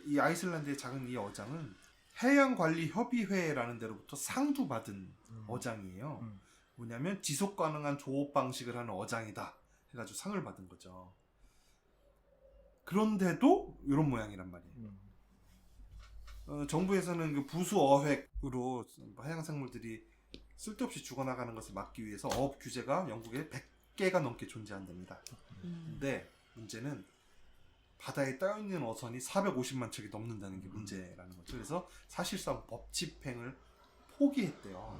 Speaker 1: 이 아이슬란드의 작은 이 어장은 해양관리협의회라는 데로부터 상도 받은 어장이에요. 뭐냐면 지속 가능한 조업 방식을 하는 어장이다 해가지고 상을 받은 거죠. 그런데도 이런 모양이란 말이에요. 정부에서는 그 부수어획으로 해양생물들이 쓸데없이 죽어나가는 것을 막기 위해서 어업 규제가 영국에 100개가 넘게 존재한답니다. 근데 문제는 바다에 떠있는 어선이 450만 척이 넘는다는 게 문제라는 거죠. 그래서 사실상 법 집행을 포기했대요.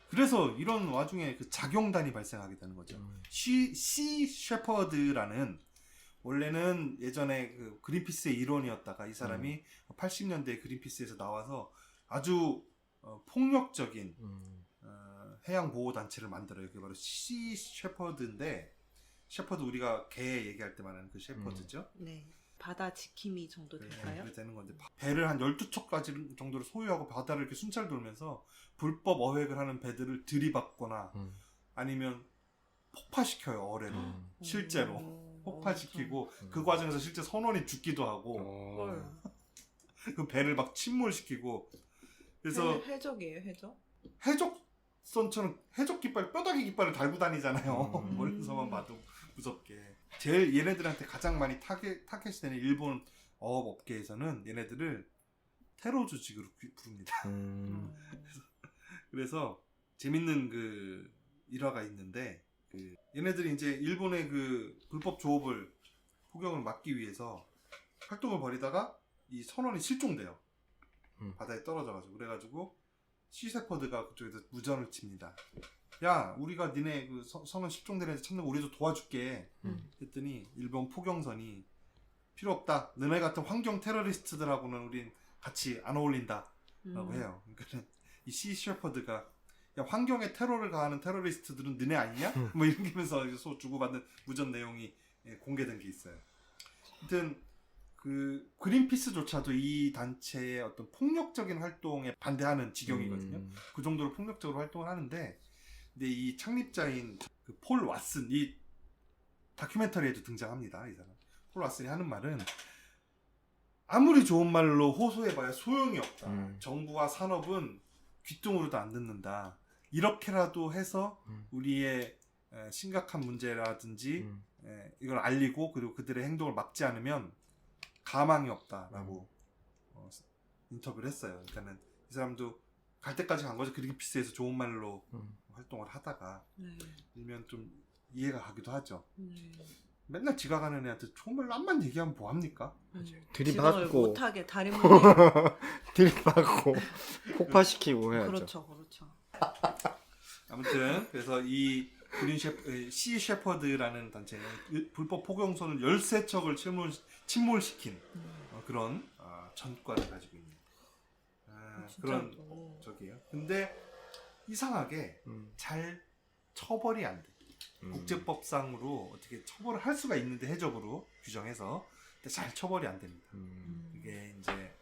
Speaker 1: 그래서 이런 와중에 그 작용단이 발생하게 되는 거죠. 시 셰퍼드라는 원래는 예전에 그 그린피스의 일원이었다가 이 사람이 80년대에 그린피스에서 나와서 아주 폭력적인 해양 보호 단체를 만들어요. 그게 바로 시 셰퍼드인데 셰퍼드 우리가 개 얘기할 때 말하는 그 셰퍼드죠.
Speaker 2: 네. 바다 지킴이 정도 될까요?
Speaker 1: 그렇게 되는 건데 배를 한 12척까지 정도를 소유하고 바다를 이렇게 순찰 돌면서 불법 어획을 하는 배들을 들이받거나 아니면 폭파시켜요. 어뢰로. 실제로 폭파시키고 그 과정에서 실제 선원이 죽기도 하고 그 배를 막 침몰시키고 그래서
Speaker 2: 해적이에요, 해적?
Speaker 1: 해적선처럼 해적 깃발 뼈다귀 깃발을 달고 다니잖아요. 멀리서만 봐도 무섭게. 제일 얘네들한테 가장 많이 타겟이 되는 일본 어업 업계에서는 얘네들을 테러 조직으로 부릅니다. 그래서 재밌는 그 일화가 있는데 그 얘네들이 이제 일본의 그 불법 조업을 폭염을 막기 위해서 활동을 벌이다가 이 선원이 실종돼요. 바다에 떨어져가지고. 그래가지고 시셰퍼드가 그쪽에서 무전을 칩니다. 야, 우리가 니네 그 선원 실종된 애 찾는 거 우리도 도와줄게. 했더니 일본 포경선이 필요 없다. 너네 같은 환경 테러리스트들하고는 우린 같이 안 어울린다. 라고 해요. 그러니까 이 시셰퍼드가 야, 환경에 테러를 가하는 테러리스트들은 너네 아니냐? 뭐 이러면서 주고받는 무전 내용이 공개된 게 있어요. 하여튼 그 그린피스조차도 이 단체의 어떤 폭력적인 활동에 반대하는 지경이거든요. 그 정도로 폭력적으로 활동을 하는데, 근데 이 창립자인 그 폴 왓슨, 이 다큐멘터리에도 등장합니다. 이 사람 폴 왓슨이 하는 말은 아무리 좋은 말로 호소해봐야 소용이 없다. 정부와 산업은 귀뚱으로도 안 듣는다. 이렇게라도 해서 우리의 심각한 문제라든지 이걸 알리고 그리고 그들의 행동을 막지 않으면 가망이 없다라고 인터뷰를 했어요. 그러니까는 이 사람도 갈 때까지 간 거죠. 그린피스에서 좋은 말로 활동을 하다가 일면 좀 이해가 가기도 하죠. 맨날 지각하는 애한테 좋은 말로 암만 얘기하면 뭐합니까?
Speaker 3: 들이받고
Speaker 2: 못하게 다리 물리.
Speaker 3: 들이받고 폭파시키고 해야죠.
Speaker 2: 그렇죠.
Speaker 1: 아무튼 그래서 이 시 셰퍼드라는 단체는 불법 포경선을 13척을 침몰시킨 그런 전과를 가지고 있는 그런 적이에요. 근데 이상하게 잘 처벌이 안 돼. 국제법상으로 어떻게 처벌을 할 수가 있는데 해적으로 규정해서 근데 잘 처벌이 안 됩니다. 이게 이제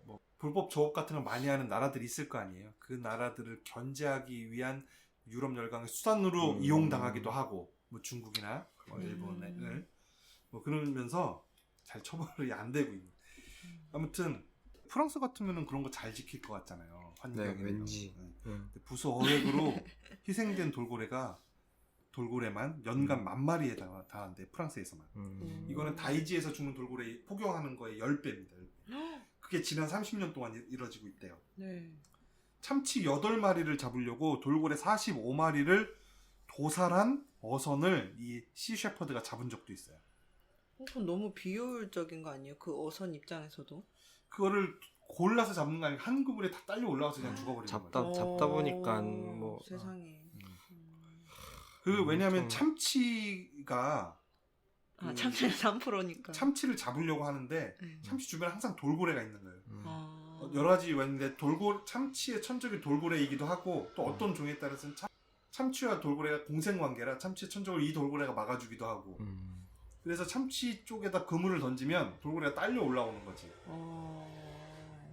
Speaker 1: 뭐 불법 조업 같은 걸 많이 하는 나라들이 있을 거 아니에요. 그 나라들을 견제하기 위한 유럽 열강의 수단으로 이용당하기도 하고, 뭐 중국이나 뭐 일본을 뭐 그러면서 잘 처벌이 안 되고 있는. 아무튼 프랑스 같으면은 그런 거 잘 지킬 것 같잖아요. 환경에.
Speaker 3: 네, 왠지.
Speaker 1: 부수 어획으로 희생된 돌고래만 연간 10,000마리에 달하는데 프랑스에서만. 이거는 다이지에서 죽는 돌고래 포경하는 거의 10배입니다. 그게 지난 30년 동안 이루어지고 있대요.
Speaker 2: 네.
Speaker 1: 참치 8마리를 잡으려고 돌고래 45마리를 도살한 어선을 이 시셰퍼드가 잡은 적도 있어요.
Speaker 2: 그건 너무 비효율적인 거 아니에요? 그 어선 입장에서도.
Speaker 1: 그거를 골라서 잡는 거 아니고 한 그물에 다 딸려 올라가서 그냥 죽어버리는 거예요.
Speaker 3: 잡다 보니까 뭐
Speaker 2: 세상에.
Speaker 1: 왜냐하면 참치가
Speaker 2: 참치는 3%니까.
Speaker 1: 참치를 잡으려고 하는데 참치 주변에 항상 돌고래가 있는 거예요. 여러 가지 있는데 참치의 천적이 돌고래이기도 하고 또 어떤 종에 따라서는 참치와 돌고래가 공생관계라 참치의 천적을 이 돌고래가 막아주기도 하고 그래서 참치 쪽에다 그물을 던지면 돌고래가 딸려 올라오는 거지.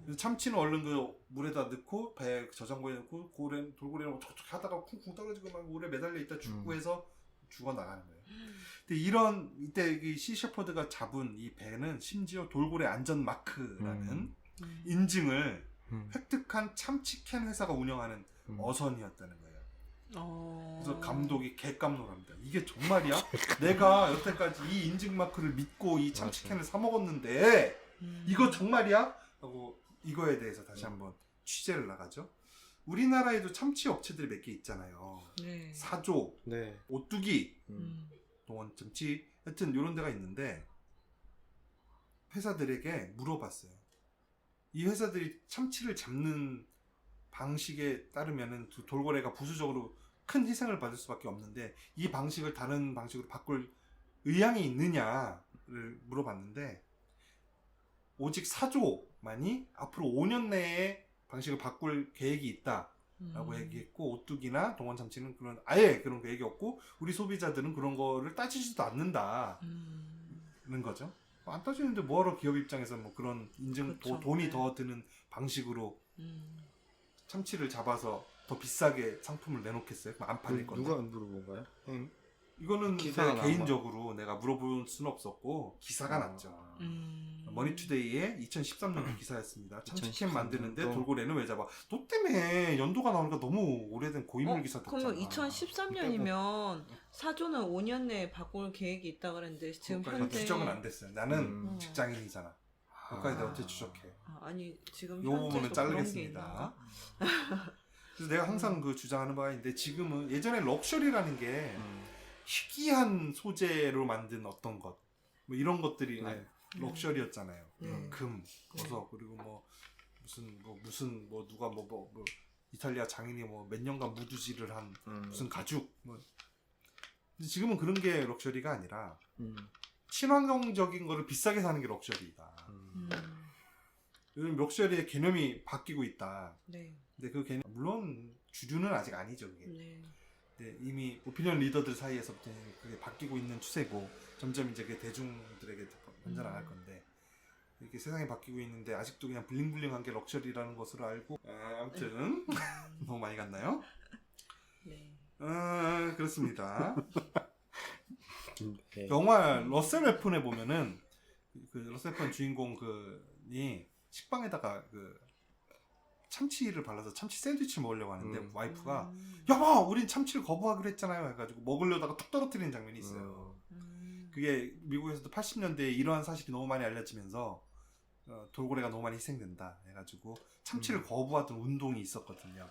Speaker 1: 그래서 참치는 얼른 그 물에다 넣고 배 저장고에 넣고 돌고래는 촉촉 하다가 쿵쿵 떨어지고 막 물에 매달려 있다 죽고 해서 죽어 나가는 거예요. 근데 이때 이 시셰퍼드가 잡은 이 배는 심지어 돌고래 안전 마크라는 인증을 획득한 참치캔 회사가 운영하는 어선이었다는 거예요. 그래서 감독이 개깜놀합니다. 이게 정말이야? 내가 여태까지 이 인증 마크를 믿고 이 참치캔을 사 먹었는데 이거 정말이야? 하고 이거에 대해서 다시 한번 취재를 나가죠. 우리나라에도 참치 업체들이 몇 개 있잖아요.
Speaker 2: 네.
Speaker 1: 사조,
Speaker 3: 네.
Speaker 1: 오뚜기, 동원참치, 하여튼 이런 데가 있는데 회사들에게 물어봤어요. 이 회사들이 참치를 잡는 방식에 따르면은 돌고래가 부수적으로 큰 희생을 받을 수밖에 없는데 이 방식을 다른 방식으로 바꿀 의향이 있느냐를 물어봤는데 오직 사조만이 앞으로 5년 내에 방식을 바꿀 계획이 있다라고 얘기했고 오뚜기나 동원참치는 아예 그런 계획이 없고 우리 소비자들은 그런 거를 따지지도 않는다는 거죠. 안 따지는데 뭐하러 기업 입장에서 뭐 그런 인증
Speaker 2: 그렇죠.
Speaker 1: 돈이 더 드는 방식으로 참치를 잡아서 더 비싸게 상품을 내놓겠어요? 안 팔릴 건데.
Speaker 3: 누가 안 물어본가요?
Speaker 1: 이거는
Speaker 3: 기사가
Speaker 1: 개인적으로 내가 물어볼 수는 없었고 기사가 났죠. 머니투데이의 2013년 기사였습니다. 참치캔
Speaker 3: 2013년
Speaker 1: 만드는데
Speaker 3: 또.
Speaker 1: 돌고래는 왜 잡아? 너 때문에 연도가 나오니까 너무 오래된 고인물 기사 됐잖아.
Speaker 2: 그러면 2013년이면 사조는 5년 내에 바꿀 계획이 있다 그랬는데 지금 현재
Speaker 1: 추적은 안 됐어요. 나는 직장인이잖아. 그까지 내가 어떻게 추적해?
Speaker 2: 아니 지금
Speaker 1: 이 부분은
Speaker 2: 현재도
Speaker 1: 자르겠습니다. 그래서 내가 항상 그 주장하는 바가 있는데 지금은 예전에 럭셔리라는 게 희귀한 소재로 만든 어떤 것 뭐 이런 것들이
Speaker 3: 네.
Speaker 1: 럭셔리였잖아요.
Speaker 2: 네.
Speaker 1: 금, 보석 그리고 뭐 무슨 누가 뭐 이탈리아 장인이 뭐 몇 년간 무두질을 한 무슨 가죽 뭐. 근데 지금은 그런 게 럭셔리가 아니라 친환경적인 거를 비싸게 사는 게 럭셔리다. 요즘 럭셔리의 개념이 바뀌고 있다.
Speaker 2: 네.
Speaker 1: 근데 그 개념 물론 주류는 아직 아니죠. 그게.
Speaker 2: 네.
Speaker 1: 네, 이미 오피니언 리더들 사이에서부터 그게 바뀌고 있는 추세고 점점 이제 그 대중들에게 번져나갈 건데 이렇게 세상이 바뀌고 있는데 아직도 그냥 블링블링한 게 럭셔리라는 것으로 알고 아무튼 너무 많이 갔나요?
Speaker 2: 네.
Speaker 1: 그렇습니다.
Speaker 3: 네.
Speaker 1: 영화 러셀 웨폰에 보면은 그 러셀 웨폰 주인공 그이 식빵에다가 그 참치를 발라서 참치 샌드위치를 먹으려고 하는데 와이프가 여보 우린 참치를 거부하기로 했잖아요 해가지고 먹으려다가 툭 떨어뜨리는 장면이 있어요. 그게 미국에서도 80년대에 이러한 사실이 너무 많이 알려지면서 돌고래가 너무 많이 희생된다 해가지고 참치를 거부하던 운동이 있었거든요.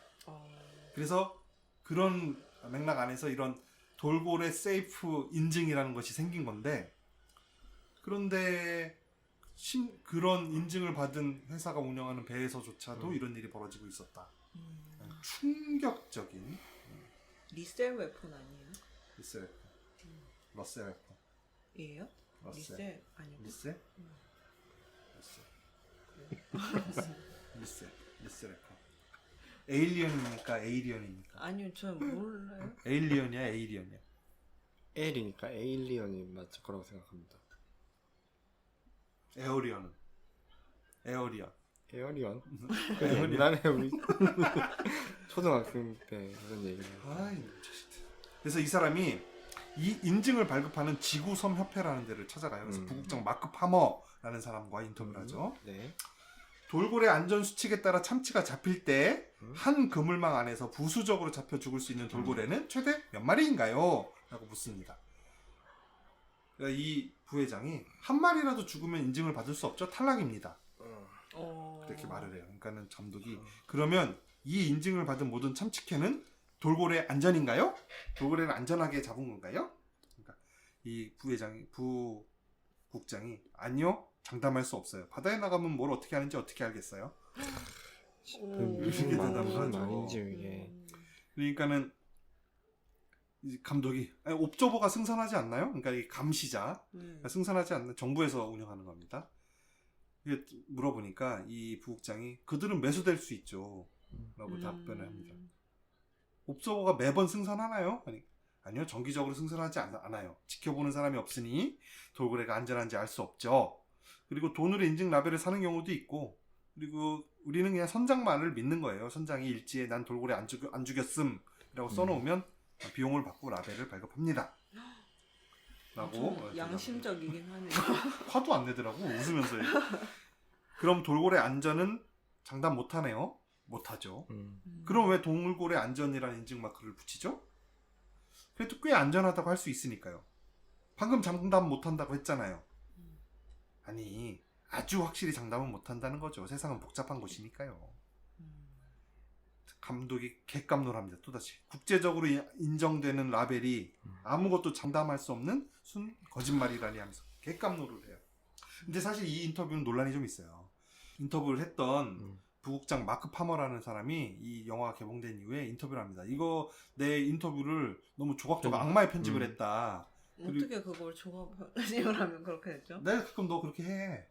Speaker 1: 그래서 그런 맥락 안에서 이런 돌고래 세이프 인증이라는 것이 생긴 건데 그런데 그런 인증을 받은 회사가 운영하는 배에서조차도 이런 일이 벌어지고 있었다. 충격적인
Speaker 2: 리셀 웨폰 아니에요?
Speaker 1: 러셀 웨폰
Speaker 2: 예요?
Speaker 1: 러셀
Speaker 2: 리셀 아니고?
Speaker 1: 리셀 웨폰 에일리언입니까? 에이리언입니까?
Speaker 2: 아니요, 저 몰라요.
Speaker 1: 에일리언이야 에이리언이야?
Speaker 3: L이니까 에일리언이 맞을 거라고 생각합니다.
Speaker 1: 에어리언
Speaker 3: 에어리언?
Speaker 1: 에어리언.
Speaker 3: 옛날에 우리 초등학생 때 그런 얘기를
Speaker 1: 아이, 그래서 이 사람이 이 인증을 발급하는 지구섬 협회라는 데를 찾아가요. 그래서 부국장 마크 파머라는 사람과 인터뷰를 하죠.
Speaker 3: 네.
Speaker 1: 돌고래 안전 수칙에 따라 참치가 잡힐 때 한 그물망 안에서 부수적으로 잡혀 죽을 수 있는 돌고래는 최대 몇 마리인가요? 라고 묻습니다. 그러니까 이 부회장이 한 마리라도 죽으면 인증을 받을 수 없죠. 탈락입니다. 그렇게 말을 해요. 그러니까는 감독이 그러면 이 인증을 받은 모든 참치캔은 돌고래 안전인가요? 돌고래를 안전하게 잡은 건가요? 그러니까 이 부국장이 아니요, 장담할 수 없어요. 바다에 나가면 뭘 어떻게 하는지 어떻게 알겠어요?
Speaker 3: 무슨
Speaker 1: 이게 대답을 하죠.
Speaker 3: 말인지 이게
Speaker 1: 그러니까는 이 감독이 옵저버가 승선하지 않나요? 그러니까 이 감시자 승선하지 않는 정부에서 운영하는 겁니다. 이게 물어보니까 이 부국장이 그들은 매수될 수 있죠 라고 답변을 합니다. 옵저버가 매번 승선하나요? 아니요, 정기적으로 승선하지 않아요. 지켜보는 사람이 없으니 돌고래가 안전한지 알 수 없죠. 그리고 돈으로 인증 라벨을 사는 경우도 있고, 그리고 우리는 그냥 선장만을 믿는 거예요. 선장이 일지에 난 돌고래 안 죽였음 라고 써놓으면 비용을 받고 라벨을 발급합니다 라고
Speaker 2: 양심적이긴 하네요.
Speaker 1: 화도 안 내더라고 웃으면서. 그럼 돌고래 안전은 장담 못하네요. 못하죠. 그럼 왜 돌고래 안전이라는 인증 마크를 붙이죠? 그래도 꽤 안전하다고 할 수 있으니까요. 방금 장담 못한다고 했잖아요. 아니, 아주 확실히 장담은 못한다는 거죠. 세상은 복잡한 곳이니까요. 감독이 객감놀합니다. 또다시 국제적으로 인정되는 라벨이 아무것도 장담할 수 없는 순 거짓말이라니 하면서 객감놀을 해요. 근데 사실 이 인터뷰는 논란이 좀 있어요. 인터뷰를 했던 부국장 마크 파머라는 사람이 이 영화가 개봉된 이후에 인터뷰를 합니다. 이거 내 인터뷰를 너무 조각조각 악마의 편집을 했다.
Speaker 2: 어떻게 그걸 조합을 하면 그렇게 됐죠?
Speaker 1: 내가 가끔 너 그렇게 해.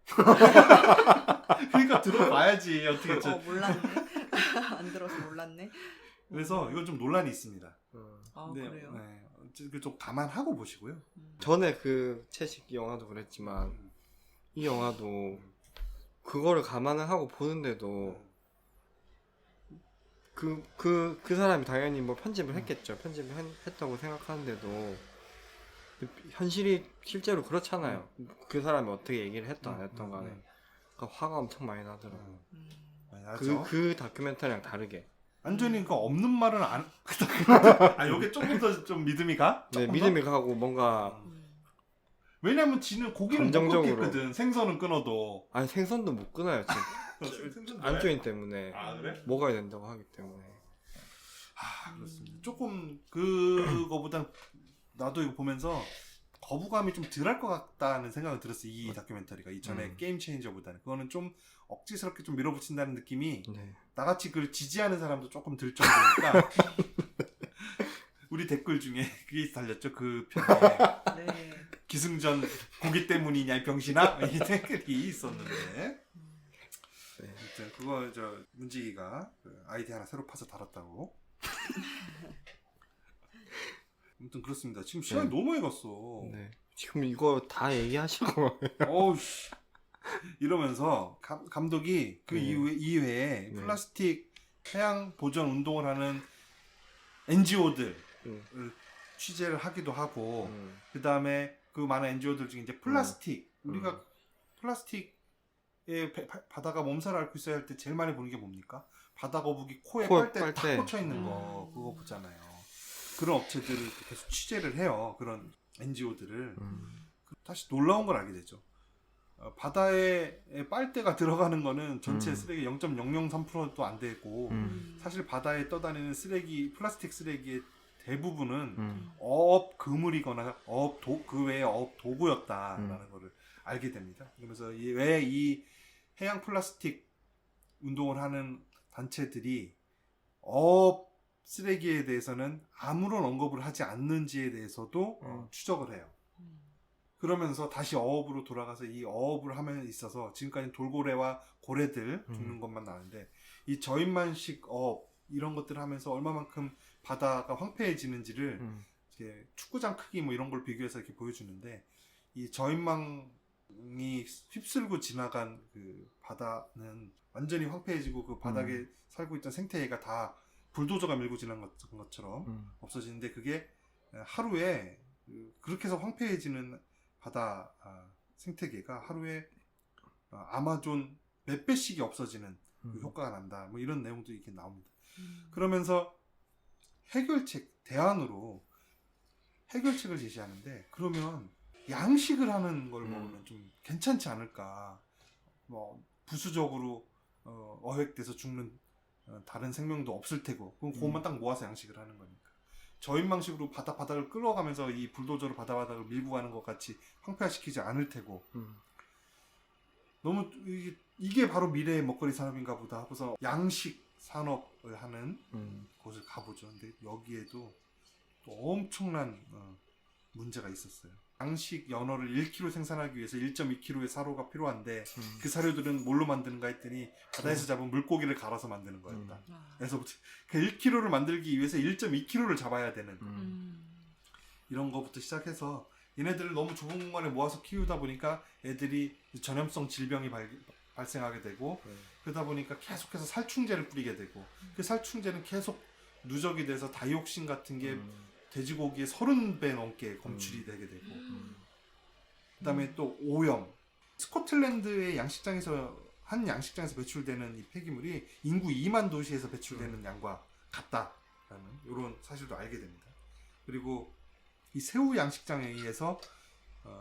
Speaker 1: 그러니까 들어봐야지. 어떻게
Speaker 2: 몰랐네. 안 들어서 몰랐네.
Speaker 1: 그래서 이건 좀 논란이 있습니다.
Speaker 2: 네, 그래요?
Speaker 1: 네, 좀 감안하고 보시고요.
Speaker 3: 전에 그 채식 영화도 그랬지만 이 영화도 그거를 감안을 하고 보는데도 그 사람이 당연히 뭐 편집을 했겠죠. 편집을 했다고 생각하는데도 현실이 실제로 그렇잖아요. 그 사람이 어떻게 얘기를 했던 안 했던 간에 그러니까 화가 엄청 많이 나더라고요. 그 다큐멘터리랑 다르게.
Speaker 1: 완전히 그 없는 말은 안. 요게 조금 더 좀 믿음이 가?
Speaker 3: 네, 믿음이 가고 뭔가.
Speaker 1: 왜냐면 지는 고기는 못 끊겠거든. 생선은 끊어도.
Speaker 3: 아니 생선도 못 끊어요 지금. 안조인 때문에.
Speaker 1: 아, 그래?
Speaker 3: 먹어야 된다고 하기 때문에.
Speaker 1: 그렇습니다. 조금 그거보단 나도 이거 보면서 거부감이 좀 덜할 것 같다는 생각은 들었어요. 이 다큐멘터리가 이전에 게임 체인저보다는 그거는 좀 억지스럽게 좀 밀어붙인다는 느낌이
Speaker 3: 네.
Speaker 1: 나같이 그걸 지지하는 사람도 조금 들 정도니까 우리 댓글 중에 그게 달렸죠. 그 편에
Speaker 2: 네.
Speaker 1: 기승전 고기 때문이냐 이 병신아 이 댓글이 있었는데
Speaker 3: 네.
Speaker 1: 아무튼 그거 저 문지기가 그 아이디 하나 새로 파서 달았다고. 아무튼 그렇습니다. 지금 시간이
Speaker 3: 네.
Speaker 1: 너무 많이 갔어.
Speaker 3: 네. 지금 이거 다 얘기하실 거예요.
Speaker 1: 어우씨. 이러면서 감독이 그
Speaker 3: 네.
Speaker 1: 이외에
Speaker 3: 네.
Speaker 1: 플라스틱 해양 보전 운동을 하는 NGO들 취재를 하기도 하고 그 다음에 그 많은 NGO들 중에 이제 플라스틱 우리가 플라스틱에 바다가 몸살을 앓고 있어야 할 때 제일 많이 보는 게 뭡니까? 바다 거북이 코에 빨대 탁 꽂혀 있는 거 그거 보잖아요. 그런 업체들을 계속 취재를 해요. 그런 NGO들을 다시 놀라운 걸 알게 되죠. 바다에 빨대가 들어가는 거는 전체 쓰레기 0.003%도 안 되고 사실 바다에 떠다니는 쓰레기 플라스틱 쓰레기의 대부분은 어업 그물이거나 그 외에 어업 도구였다라는 거를 알게 됩니다. 그러면서 왜 이 해양 플라스틱 운동을 하는 단체들이 어업 쓰레기에 대해서는 아무런 언급을 하지 않는지에 대해서도 추적을 해요. 그러면서 다시 어업으로 돌아가서 이 어업을 함에 있어서 지금까지 돌고래와 고래들 죽는 것만 나는데 이 저인만식 어업 이런 것들을 하면서 얼마만큼 바다가 황폐해지는지를 이렇게 축구장 크기 뭐 이런 걸 비교해서 이렇게 보여주는데 이 저인망이 휩쓸고 지나간 그 바다는 완전히 황폐해지고 그 바닥에 살고 있던 생태계가 다 불도저가 밀고 지나간 것처럼 없어지는데 그게 하루에 그렇게 해서 황폐해지는 바다 생태계가 하루에 아마존 몇 배씩이 없어지는 그 효과가 난다. 뭐 이런 내용도 이렇게 나옵니다. 그러면서 대안으로 해결책을 제시하는데 그러면 양식을 하는 걸 먹으면 좀 괜찮지 않을까. 뭐 부수적으로 어획돼서 죽는 다른 생명도 없을 테고 그럼 그것만 딱 모아서 양식을 하는 거니까. 저인망식으로 바닥을 끌어가면서 이 불도저로 바닥을 밀고 가는 것 같이 황폐화시키지 않을 테고 너무 이게 바로 미래의 먹거리 산업인가 보다 하고서 양식 산업을 하는 곳을 가보죠. 근데 여기에도 또 엄청난 문제가 있었어요. 양식 연어를 1kg 생산하기 위해서 1.2kg의 사료가 필요한데 그 사료들은 뭘로 만드는가 했더니 바다에서 잡은 물고기를 갈아서 만드는 거였다. 그래서 그 1kg를 만들기 위해서 1.2kg를 잡아야 되는 이런 거부터 시작해서 얘네들을 너무 좁은 공간에 모아서 키우다 보니까 애들이 전염성 질병이 발생하게 되고 그러다 보니까 계속해서 살충제를 뿌리게 되고 그 살충제는 계속 누적이 돼서 다이옥신 같은 게 돼지고기에 30배 넘게 검출이 되게 되고 그 다음에 또 오염 스코틀랜드의 한 양식장에서 배출되는 이 폐기물이 인구 2만 도시에서 배출되는 양과 같다라는 이런 사실도 알게 됩니다. 그리고 이 새우 양식장에 의해서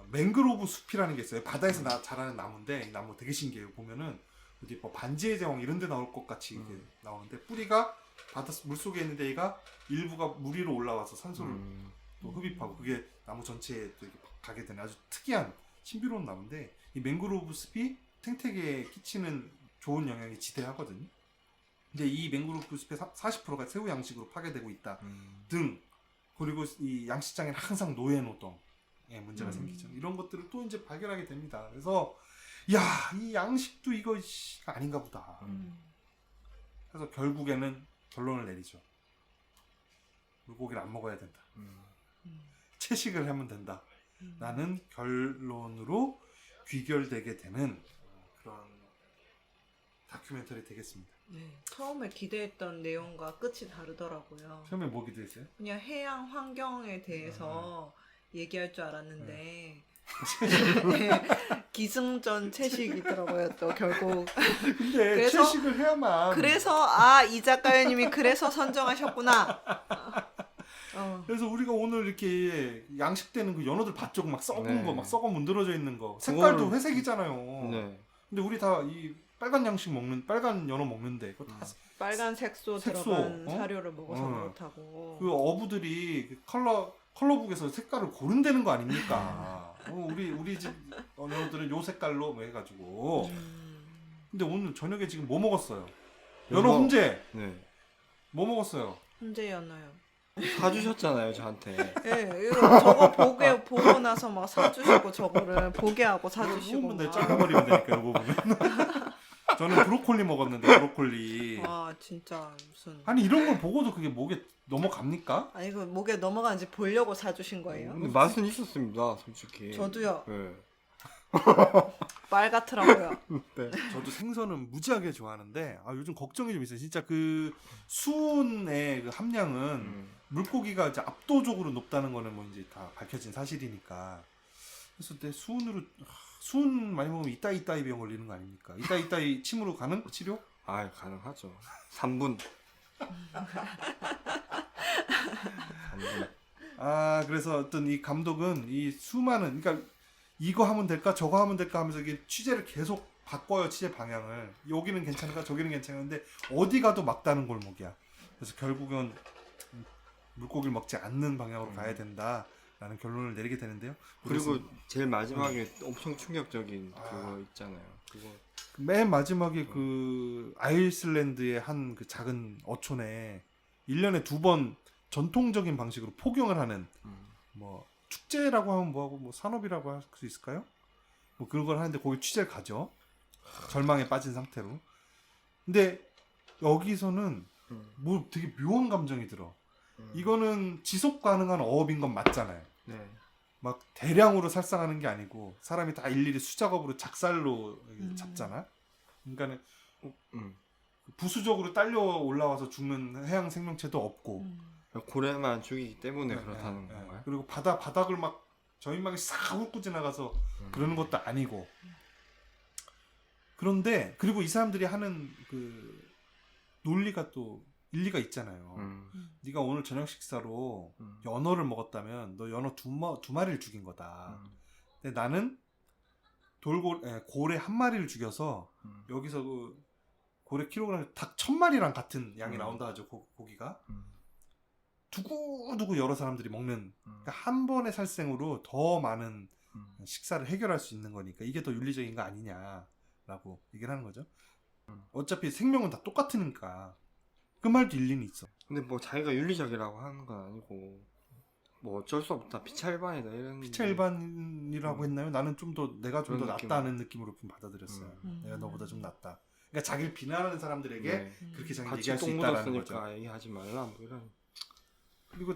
Speaker 1: 맹그로브 숲이라는 게 있어요. 바다에서 자라는 나무인데 이 나무 되게 신기해요. 보면은 어디 뭐 반지의 제왕 이런 데 나올 것 같이 이렇게 나오는데 뿌리가 바다 물속에 있는데 얘가 일부가 물 위로 올라와서 산소를 또 흡입하고 그게 나무 전체에 또 이렇게 가게 되는 아주 특이한 신비로운 나무인데 이 맹그로브 숲이 생태계에 끼치는 좋은 영향이 지대하거든요. 근데 이 맹그로브 숲의 40%가 새우 양식으로 파괴되고 있다 등 그리고 이 양식장에는 항상 노예노동의 문제가 생기죠. 이런 것들을 또 이제 발견하게 됩니다. 그래서 이 양식도 이거 아닌가 보다. 그래서 결국에는 결론을 내리죠. 물고기를 안 먹어야 된다. 채식을 하면 된다. 라는 결론으로 귀결되게 되는 그런 다큐멘터리 되겠습니다.
Speaker 2: 네, 처음에 기대했던 내용과 끝이 다르더라고요.
Speaker 1: 처음에 뭐 기대했어요?
Speaker 2: 그냥 해양 환경에 대해서 얘기할 줄 알았는데 네, 기승전 채식이더라고요. 또 결국
Speaker 1: 근데
Speaker 2: 그래서-
Speaker 1: 채식을 해야만
Speaker 2: 그래서 이 작가님이 그래서 선정하셨구나.
Speaker 1: 그래서 우리가 오늘 이렇게 양식되는 그 연어들 봤죠? 막 썩은
Speaker 3: 네.
Speaker 1: 거, 막 썩어 문드러져 있는 거. 색깔도
Speaker 3: 그거를-
Speaker 1: 회색이잖아요.
Speaker 3: 네.
Speaker 1: 근데 우리 다 이 빨간 빨간 연어 먹는데 그거 다
Speaker 2: 빨간 색소
Speaker 1: 색소,
Speaker 2: 들어간
Speaker 1: 어?
Speaker 2: 사료를 먹어서
Speaker 1: 어.
Speaker 2: 그렇다고.
Speaker 1: 그 어부들이 컬러 컬러북에서 색깔을 고른다는 거 아닙니까? 우리 집 연어들은 요 색깔로 뭐 해가지고. 근데 오늘 저녁에 지금 뭐 먹었어요? 연어 훈제.
Speaker 3: 네.
Speaker 1: 뭐 먹었어요?
Speaker 2: 훈제였나요?
Speaker 3: 사주셨잖아요 저한테.
Speaker 2: 예, 이거 저거 보고 나서 막 사주시고 저거를 보게 하고
Speaker 1: 이
Speaker 2: 사주시고.
Speaker 1: 부분 내
Speaker 2: 막.
Speaker 1: 잘라버리면 되니까 이 부분은. 저는 브로콜리 먹었는데 브로콜리.
Speaker 2: 와 진짜 무슨.
Speaker 1: 아니 이런 걸 보고도 그게 목에 넘어갑니까?
Speaker 2: 아니 그 목에 넘어가는지 보려고 사주신 거예요?
Speaker 3: 근데 맛은 있었습니다 솔직히.
Speaker 2: 저도요.
Speaker 3: 네.
Speaker 2: 말 같더라고요.
Speaker 3: 네.
Speaker 1: 저도 생선은 무지하게 좋아하는데 요즘 걱정이 좀 있어요. 진짜 그 수은의 그 함량은 물고기가 이제 압도적으로 높다는 거는 뭐 이제 다 밝혀진 사실이니까. 그래서 내 수은 많이 먹으면 이따이 병 걸리는 거 아닙니까? 이따이 침으로 가는 치료?
Speaker 3: 아 가능하죠. 3분. 3분.
Speaker 1: 그래서 어떤 이 감독은 이 수많은 그러니까 이거 하면 될까 저거 하면 될까 하면서 이게 취재를 계속 바꿔요. 취재 방향을. 여기는 괜찮을까 저기는 괜찮은데 어디 가도 막다른 골목이야. 그래서 결국은 물고기를 먹지 않는 방향으로 가야 된다라는 결론을 내리게 되는데요.
Speaker 3: 그리고 제일 마지막에 엄청 충격적인 그거 있잖아요. 그거
Speaker 1: 맨 마지막에 그 아이슬란드의 한 그 작은 어촌에 1년에 2번 전통적인 방식으로 포경을 하는 뭐 축제라고 하면 뭐하고 뭐 산업이라고 할 수 있을까요? 뭐 그런 걸 하는데 거기 취재를 가죠. 절망에 빠진 상태로. 근데 여기서는 뭐 되게 묘한 감정이 들어. 이거는 지속 가능한 어업인 건 맞잖아요.
Speaker 3: 네.
Speaker 1: 막 대량으로 살상하는 게 아니고 사람이 다 일일이 수작업으로 작살로 잡잖아. 그러니까는 부수적으로 딸려 올라와서 죽는 해양 생명체도 없고
Speaker 3: 고래만 죽이기 때문에
Speaker 1: 네,
Speaker 3: 그렇다는
Speaker 1: 네,
Speaker 3: 건가요?
Speaker 1: 그리고 바닥을 막 저인막이 싹 훑고 지나가서 그러는 것도 아니고. 그런데 그리고 이 사람들이 하는 그 논리가 또 일리가 있잖아요. 네가 오늘 저녁 식사로 연어를 먹었다면 너 연어 두 마리를 죽인 거다. 근데 나는 고래 한 마리를 죽여서 여기서 그 고래 킬로그램 닭 1000마리랑 같은 양이 나온다 하죠. 고기가. 두고두고 여러 사람들이 먹는 그러니까 한 번의 살생으로 더 많은 식사를 해결할 수 있는 거니까 이게 더 윤리적인 거 아니냐라고 얘기를 하는 거죠. 어차피 생명은 다 똑같으니까 그 말도 일리는 있어.
Speaker 3: 근데 뭐 자기가 윤리적이라고 하는 건 아니고 뭐 어쩔 수 없다 피차일반이다 이런.
Speaker 1: 피차일반이라고 했나요? 나는 좀 더 내가 좀 더
Speaker 3: 그런 느낌.
Speaker 1: 낫다는 느낌으로 좀 받아들였어요. 내가 너보다 좀 낫다. 그러니까 자기를 비난하는 사람들에게
Speaker 3: 네.
Speaker 1: 그렇게 자기
Speaker 3: 같이
Speaker 1: 얘기할 수
Speaker 3: 똥
Speaker 1: 있다라는
Speaker 3: 묻었으니까
Speaker 1: 거죠.
Speaker 3: 얘기하지 말라 뭐 이런.
Speaker 1: 그리고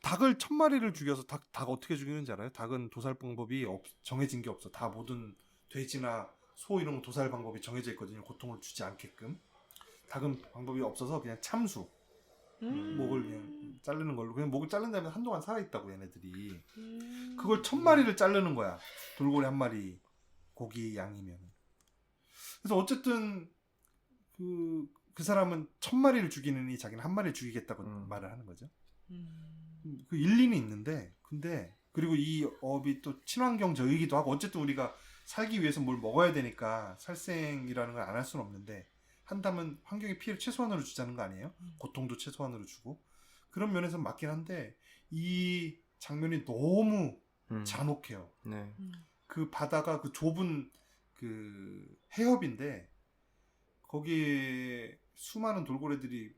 Speaker 1: 닭을 1000마리를 죽여서 닭 어떻게 죽이는지 알아요? 닭은 도살 방법이 정해진 게 없어. 다 모든 돼지나 소 이런 거 도살 방법이 정해져 있거든요. 고통을 주지 않게끔. 닭은 방법이 없어서 그냥 참수. 목을 그냥 자르는 걸로. 그냥 목을 자른 다음에 한동안 살아있다고 얘네들이. 그걸 1000마리를 자르는 거야. 돌고래 한 마리 고기 양이면. 그래서 어쨌든 그 사람은 1000마리를 죽이느니 자기는 한 마리를 죽이겠다고 말을 하는 거죠. 그 일리는 있는데 근데 그리고 이 업이 또 친환경적이기도 하고 어쨌든 우리가 살기 위해서 뭘 먹어야 되니까 살생이라는 걸 안 할 수는 없는데 한다면 환경의 피해를 최소한으로 주자는 거 아니에요? 고통도 최소한으로 주고 그런 면에서 맞긴 한데 이 장면이 너무 잔혹해요.
Speaker 3: 네.
Speaker 1: 그 바다가 그 좁은 그 해협인데 거기에 수많은 돌고래들이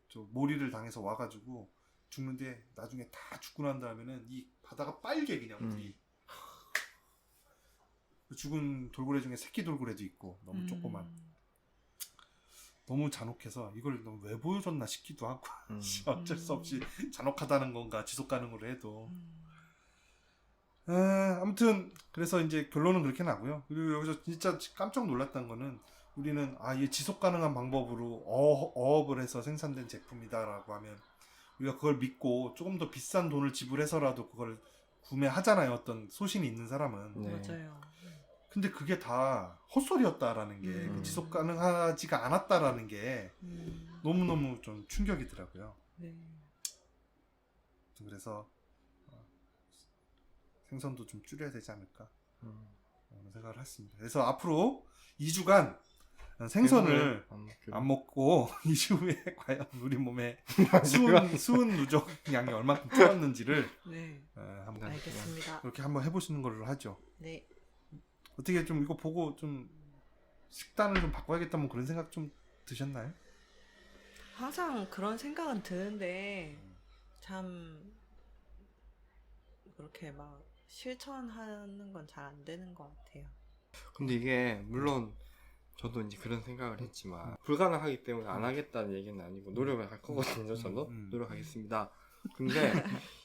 Speaker 1: 저 몰이를 당해서 와가지고 죽는데 나중에 다 죽고 난 다음에는 이 바다가 빨개 그냥 물이. 죽은 돌고래 중에 새끼 돌고래도 있고 너무 조그만. 너무 잔혹해서 이걸 너무 왜 보여줬나 싶기도 하고 어쩔 수 없이 잔혹하다는 건가 지속 가능으로 해도. 아무튼 그래서 이제 결론은 그렇게 나고요. 그리고 여기서 진짜 깜짝 놀랐던 거는 우리는 이게 지속 가능한 방법으로 어업을 해서 생산된 제품이다라고 하면 우리가 그걸 믿고 조금 더 비싼 돈을 지불해서라도 그걸 구매하잖아요. 어떤 소신이 있는 사람은.
Speaker 3: 네.
Speaker 2: 맞아요.
Speaker 1: 근데 그게 다 헛소리였다라는 게 지속 가능하지가 않았다라는 게 너무너무 좀 충격이더라고요.
Speaker 2: 네.
Speaker 1: 그래서 생선도 좀 줄여야 되지 않을까 그런 생각을 했습니다. 그래서 앞으로 2주간 생선을
Speaker 3: 안
Speaker 1: 안 먹고 이후에 과연 우리 몸에 수은 누적량이 얼마큼 줄었는지를
Speaker 2: 네,
Speaker 1: 한번
Speaker 2: 알겠습니다.
Speaker 1: 이렇게 한번 해보시는 걸로 하죠.
Speaker 2: 네.
Speaker 1: 어떻게 좀 이거 보고 좀 식단을 좀 바꿔야겠다 뭐 그런 생각 좀 드셨나요?
Speaker 2: 항상 그런 생각은 드는데 참 그렇게 막 실천하는 건 잘 안 되는 것 같아요.
Speaker 3: 근데 이게 물론 저도 이제 그런 생각을 했지만 불가능하기 때문에 안 하겠다는 얘기는 아니고 노력을 할 거거든요. 저도 노력하겠습니다. 근데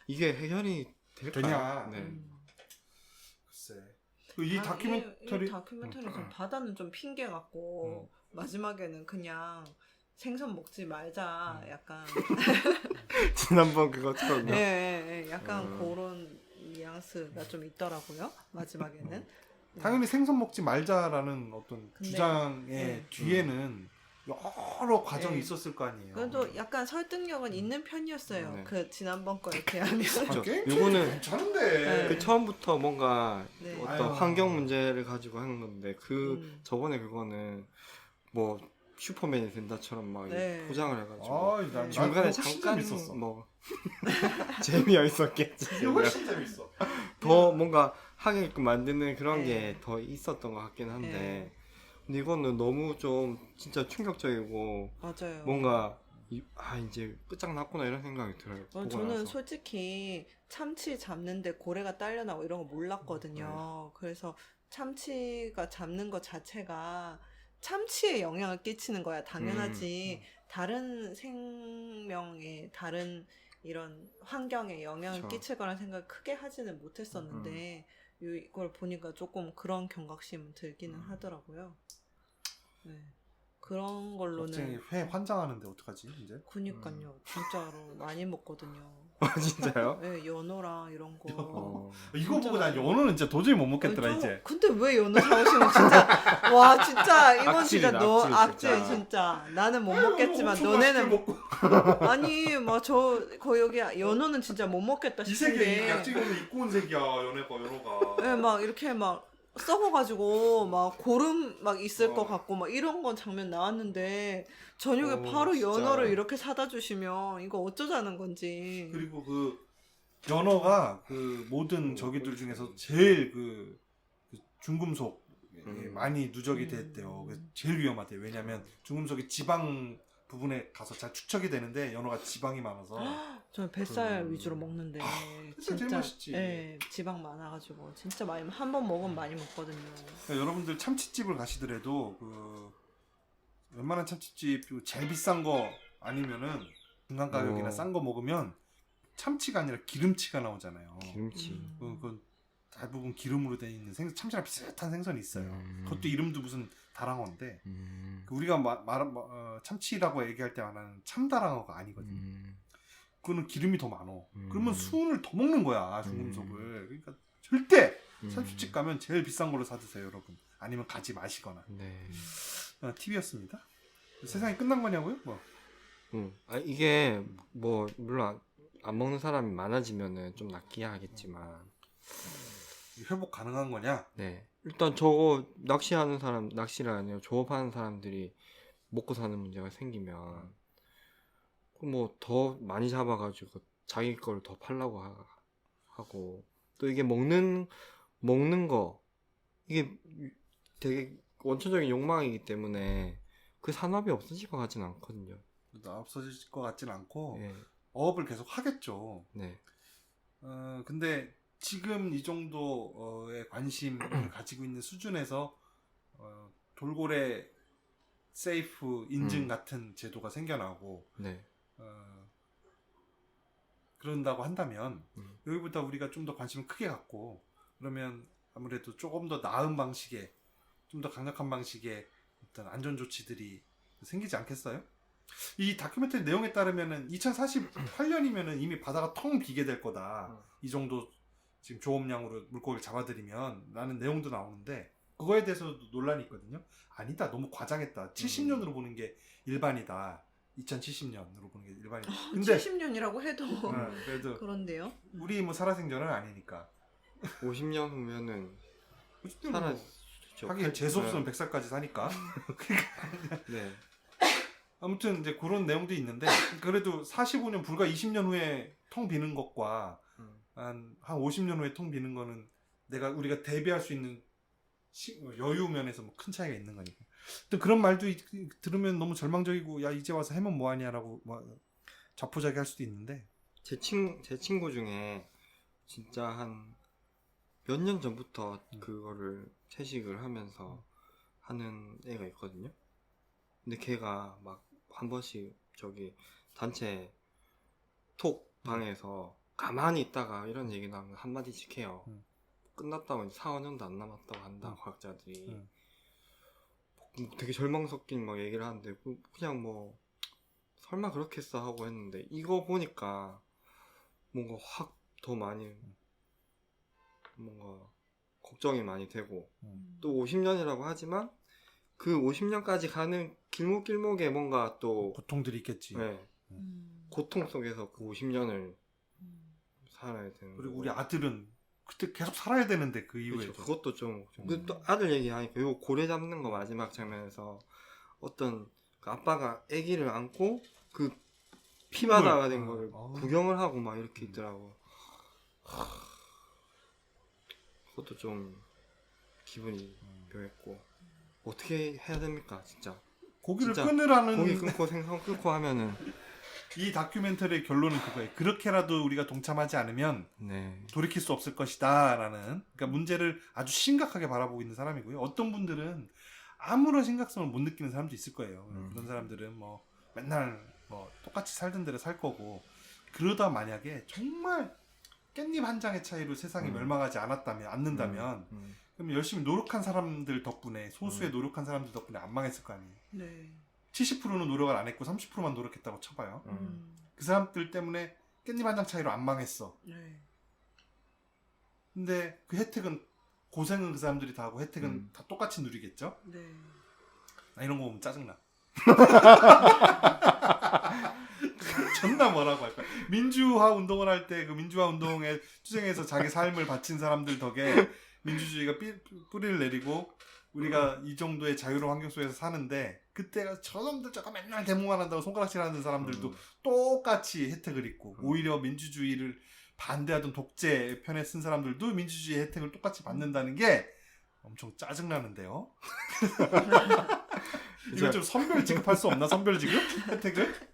Speaker 3: 이게 해결이 될까요?
Speaker 1: 되냐?
Speaker 3: 네.
Speaker 1: 글쎄. 이 다큐멘터리
Speaker 2: 이 다큐멘터리에서 바다는 좀 핑계 같고 마지막에는 그냥 생선 먹지 말자 약간
Speaker 3: 지난번 그것처럼
Speaker 2: 예, 약간 그런 뉘앙스가 좀 있더라고요. 마지막에는.
Speaker 1: 당연히 생선 먹지 말자라는 어떤
Speaker 2: 근데,
Speaker 1: 주장의
Speaker 2: 네.
Speaker 1: 뒤에는 여러 과정이
Speaker 2: 네.
Speaker 1: 있었을 거 아니에요.
Speaker 2: 그래도 약간 설득력은 있는 편이었어요.
Speaker 3: 네.
Speaker 2: 그 지난번 거에 비하면.
Speaker 3: 그렇죠.
Speaker 1: 게임
Speaker 3: 요거는
Speaker 1: 괜찮은데.
Speaker 2: 네.
Speaker 3: 그 처음부터 뭔가
Speaker 2: 네.
Speaker 3: 어떤
Speaker 1: 아유.
Speaker 3: 환경 문제를 가지고 하는 건데 저번에 그거는 뭐 슈퍼맨이 된다처럼 막
Speaker 2: 네.
Speaker 3: 포장을 해가지고
Speaker 1: 아이, 난
Speaker 3: 중간에
Speaker 1: 그거 훨씬
Speaker 3: 잠깐
Speaker 1: 재밌었어.
Speaker 3: 뭐 재미가 있었겠지.
Speaker 1: 이게 훨씬 재밌어.
Speaker 3: 더 뭔가 하게끔 만드는 그런
Speaker 2: 네.
Speaker 3: 게 더 있었던 것 같긴 한데
Speaker 2: 네.
Speaker 3: 근데 이거는 너무 좀 진짜 충격적이고
Speaker 2: 맞아요.
Speaker 3: 뭔가 이제 끝장났구나 이런 생각이 들어요. 보고
Speaker 2: 저는
Speaker 3: 나서.
Speaker 2: 솔직히 참치 잡는데 고래가 딸려나고 이런 거 몰랐거든요. 그래서 참치가 잡는 것 자체가 참치에 영향을 끼치는 거야. 당연하지. 다른 생명에 다른 이런 환경에 영향을
Speaker 3: 그쵸.
Speaker 2: 끼칠 거라는 생각을 크게 하지는 못했었는데 이걸 보니까 조금 그런 경각심은 들기는 하더라고요. 네. 그런 걸로는
Speaker 1: 갑자기 회 환장하는데 어떡하지 이제?
Speaker 2: 그니까요. 진짜로 많이 먹거든요.
Speaker 3: 진짜요?
Speaker 2: 네, 연어랑 이런 거.
Speaker 1: 이거
Speaker 2: 진짜
Speaker 1: 보고 난
Speaker 2: 많이
Speaker 1: 연어는 진짜 도저히 못 먹겠더라
Speaker 2: 저-
Speaker 1: 이제.
Speaker 2: 근데 왜 연어 사오시면 진짜 와 진짜 이건 진짜
Speaker 3: 악질이다,
Speaker 2: 너
Speaker 3: 악질,
Speaker 2: 악질
Speaker 3: 진짜.
Speaker 2: 진짜 나는 못
Speaker 1: 아유,
Speaker 2: 먹겠지만
Speaker 1: 엄청
Speaker 2: 너네는
Speaker 1: 맛있게 먹고.
Speaker 2: 아니 뭐 저 여기 연어는 진짜 못 먹겠다
Speaker 1: 이 색이
Speaker 2: 싶은데
Speaker 1: 약지금은 입고 온 색이야 연어가.
Speaker 2: 네, 막 이렇게 막 썩어가지고 막 고름 막 있을
Speaker 1: 어.
Speaker 2: 것 같고 막 이런 건 장면 나왔는데 저녁에
Speaker 3: 오,
Speaker 2: 바로
Speaker 3: 진짜.
Speaker 2: 연어를 이렇게 사다 주시면 이거 어쩌자는 건지.
Speaker 1: 그리고 그 연어가 그 모든 저기들 중에서 제일 그 중금속 많이 누적이 됐대요. 그래서 제일 위험하대요. 왜냐면 중금속이 지방 부분에 가서 잘 축적이 되는데 연어가 지방이 많아서.
Speaker 2: 저는 뱃살 위주로 먹는데
Speaker 1: 뱃살 제일 맛있지.
Speaker 2: 예, 지방 많아가지고 진짜 많이 한 번 먹으면 많이 먹거든요.
Speaker 1: 그러니까 여러분들 참치집을 가시더라도 그 웬만한 참치집 그리고 제일 비싼 거 아니면은 중간 가격이나 싼 거 먹으면 참치가 아니라 기름치가 나오잖아요.
Speaker 3: 김치.
Speaker 1: 그 대부분 기름으로 돼 있는 참치랑 비슷한 생선이 있어요. 그것도 이름도 무슨 다랑어인데 그 우리가 참치라고 얘기할 때 말하는 참다랑어가 아니거든요. 그거는 기름이 더 많어. 그러면 수은을 더 먹는 거야 중금속을. 그러니까 절대 참치집 가면 제일 비싼 걸로 사드세요 여러분. 아니면 가지 마시거나.
Speaker 3: 네.
Speaker 1: 팁이었습니다. 세상이 끝난 거냐고요? 뭐.
Speaker 3: 이게 뭐 물론 안 먹는 사람이 많아지면은 좀 낫긴 하겠지만
Speaker 1: 회복 가능한 거냐?
Speaker 3: 네. 일단 저거 낚시하는 사람, 낚시를 아니라 조업하는 사람들이 먹고 사는 문제가 생기면 뭐 더 많이 잡아가지고 자기 걸 더 팔라고 하고 또 이게 먹는 거 이게 되게 원초적인 욕망이기 때문에 그 산업이 없어질 것 같지는 않거든요.
Speaker 1: 없어질 것 같진 않고
Speaker 3: 네.
Speaker 1: 어업을 계속 하겠죠.
Speaker 3: 네.
Speaker 1: 근데 지금 이 정도의 관심을 가지고 있는 수준에서 돌고래 세이프 인증 같은 제도가 생겨나고
Speaker 3: 네.
Speaker 1: 그런다고 한다면 여기보다 우리가 좀 더 관심을 크게 갖고 그러면 아무래도 조금 더 나은 방식의 좀 더 강력한 방식의 어떤 안전 조치들이 생기지 않겠어요? 이 다큐멘터리 내용에 따르면은 2048년이면은 이미 바다가 텅 비게 될 거다. 이 정도 지금 조업량으로 물고기를 잡아들이면 라는 내용도 나오는데 그거에 대해서도 논란이 있거든요. 아니다, 너무 과장했다. 70년으로 보는 게 일반이다. 2070년으로 보는 게 일반이다. 근데
Speaker 2: 70년이라고 해도
Speaker 1: 그래도
Speaker 2: 그런데요.
Speaker 1: 우리 뭐 살아생전은 아니니까.
Speaker 3: 50년 후면은
Speaker 1: 하긴 재수 없으면 100살까지 사니까.
Speaker 3: 네.
Speaker 1: 아무튼 이제 그런 내용도 있는데 그래도 45년 불과 20년 후에 텅 비는 것과 한 50년 후에 텅 비는 거는 우리가 대비할 수 있는 여유 면에서 뭐 큰 차이가 있는 거니까. 또 그런 말도 들으면 너무 절망적이고 야 이제 와서 해면 뭐하냐라고 자포자기할 수도 있는데
Speaker 3: 제 친구 중에 진짜 한 몇 년 전부터 그거를 채식을 하면서 하는 애가 있거든요. 근데 걔가 막 한 번씩 저기 단체 톡 방에서 가만히 있다가 이런 얘기 나오면 한마디씩 해요. 끝났다고 이제 4, 5년도 안 남았다고 한다 과학자들이. 뭐 되게 절망 섞인 막 얘기를 하는데 그냥 뭐 설마 그렇겠어 하고 했는데 이거 보니까 뭔가 확 더 많이 뭔가 걱정이 많이 되고 또 50년이라고 하지만 그 50년까지 가는 길목길목에 뭔가 또
Speaker 1: 고통들이 있겠지.
Speaker 3: 네, 고통 속에서 그 50년을 살아야 되는
Speaker 1: 그리고
Speaker 3: 거고.
Speaker 1: 우리 아들은 그때 계속 살아야 되는데 그 이후에
Speaker 3: 그렇죠. 그것도 좀 또 아들 얘기하니까 요 고래 잡는 거 마지막 장면에서 어떤 그 아빠가 아기를 안고 그 피바다가 된 거를 구경을 하고 막 이렇게 있더라고. 그것도 좀 기분이 묘했고 어떻게 해야 됩니까 진짜
Speaker 1: 고기를
Speaker 3: 진짜
Speaker 1: 끊으라는
Speaker 3: 고기 끊고 생선 끊고 하면은
Speaker 1: 이 다큐멘터리의 결론은 그거예요. 그렇게라도 우리가 동참하지 않으면
Speaker 3: 네.
Speaker 1: 돌이킬 수 없을 것이다라는 그러니까 문제를 아주 심각하게 바라보고 있는 사람이고요. 어떤 분들은 아무런 심각성을 못 느끼는 사람도 있을 거예요. 그런 사람들은 뭐 맨날 뭐 똑같이 살던 대로 살 거고 그러다 만약에 정말 깻잎 한 장의 차이로 세상이 멸망하지 않는다면 그럼 열심히 노력한 사람들 덕분에 소수의 노력한 사람들 덕분에 안 망했을 거 아니에요.
Speaker 2: 네.
Speaker 1: 70%는 노력을 안 했고 30%만 노력했다고 쳐봐요. 그 사람들 때문에 깻잎 한 장 차이로 안 망했어.
Speaker 2: 네.
Speaker 1: 근데 그 혜택은 고생은 그 사람들이 다 하고 혜택은 다 똑같이 누리겠죠?
Speaker 2: 네.
Speaker 1: 나 이런 거 보면 짜증나. 존나 뭐라고 할까? 민주화 운동을 할 때 그 민주화 운동에 투쟁해서 자기 삶을 바친 사람들 덕에 민주주의가 뿌리를 내리고 우리가 이 정도의 자유로운 환경 속에서 사는데 그때가 저놈들 저거 맨날 데모만 한다고 손가락질 하는 사람들도 똑같이 혜택을 입고 오히려 민주주의를 반대하던 독재 편에 쓴 사람들도 민주주의 혜택을 똑같이 받는다는 게 엄청 짜증나는데요. 이거 좀 선별 지급할 수 없나? 선별 지급? 혜택을?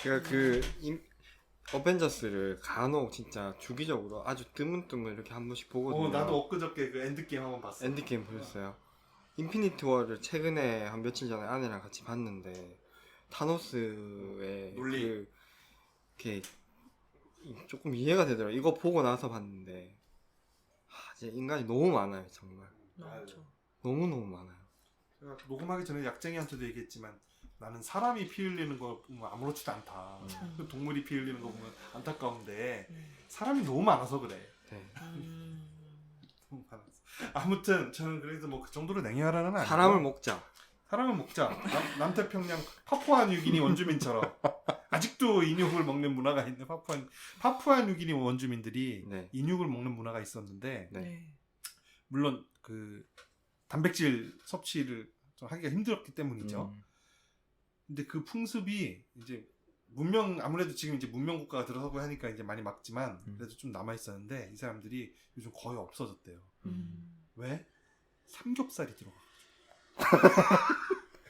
Speaker 3: 제가 어벤져스를 간혹 진짜 주기적으로 아주 드문드문 이렇게 한 번씩 보거든요.
Speaker 1: 나도 엊그저께 그 엔드게임 한번 봤어.
Speaker 3: 엔드게임 보셨어요? 인피니티 워를 최근에 한 며칠 전에 아내랑 같이 봤는데 타노스의
Speaker 1: 논리.
Speaker 3: 그게 조금 이해가 되더라고요. 이거 보고 나서 봤는데 이제 인간이 너무 많아요. 정말
Speaker 2: 많죠.
Speaker 3: 너무너무 많아요.
Speaker 1: 제가 녹음하기 전에 약쟁이한테도 얘기했지만 나는 사람이 피 흘리는 거 보면 아무렇지도 않다. 그 동물이 피 흘리는 거 보면 안타까운데 사람이 너무 많아서 그래.
Speaker 3: 네.
Speaker 1: 너무 많아서. 아무튼 저는 그래도 뭐 그 정도로 냉혈하는 아니고
Speaker 3: 사람을 먹자.
Speaker 1: 사람을 먹자. 남태평양 파푸아 뉴기니 원주민처럼 아직도 인육을 먹는 문화가 있는 파푸아 뉴기니 원주민들이
Speaker 3: 네.
Speaker 1: 인육을 먹는 문화가 있었는데
Speaker 3: 네.
Speaker 1: 물론 그 단백질 섭취를 좀 하기가 힘들었기 때문이죠. 근데 그 풍습이 이제 아무래도 지금 이제 문명 국가가 들어서고 하니까 이제 많이 막지만 그래도 좀 남아 있었는데 이 사람들이 요즘 거의 없어졌대요. 왜? 삼겹살이 들어가.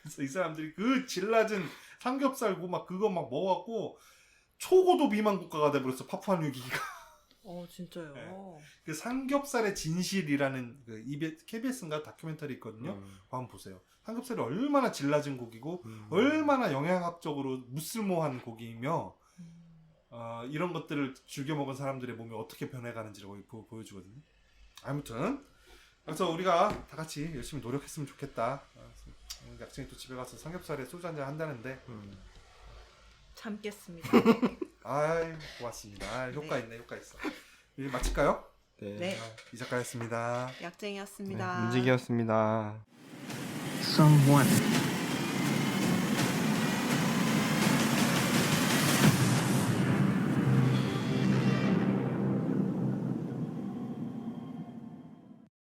Speaker 1: 그래서 이 사람들이 그 질 낮은 삼겹살고 막 그거 막 먹어갖고 초고도 비만 국가가 돼버렸어. 파푸아뉴기니가.
Speaker 2: 진짜요.
Speaker 1: 네. 그 삼겹살의 진실이라는 그 KBS인가 다큐멘터리 있거든요. 그거 한번 보세요. 삼겹살이 얼마나 질 낮은 고기고 얼마나 영양학적으로 무쓸모한 고기이며 이런 것들을 즐겨 먹은 사람들의 몸이 어떻게 변해가는지를 거기 보여주거든요. 아무튼 그래서 우리가 다 같이 열심히 노력했으면 좋겠다. 약쟁이 또 집에 가서 삼겹살에 소주 한잔 한다는데
Speaker 2: 참겠습니다.
Speaker 1: 아이 고맙습니다. 효과 있네. 효과 있어. 이제 마칠까요?
Speaker 2: 네.
Speaker 1: 이 작가였습니다.
Speaker 2: 약쟁이였습니다.
Speaker 3: 문직이었습니다.
Speaker 5: Someone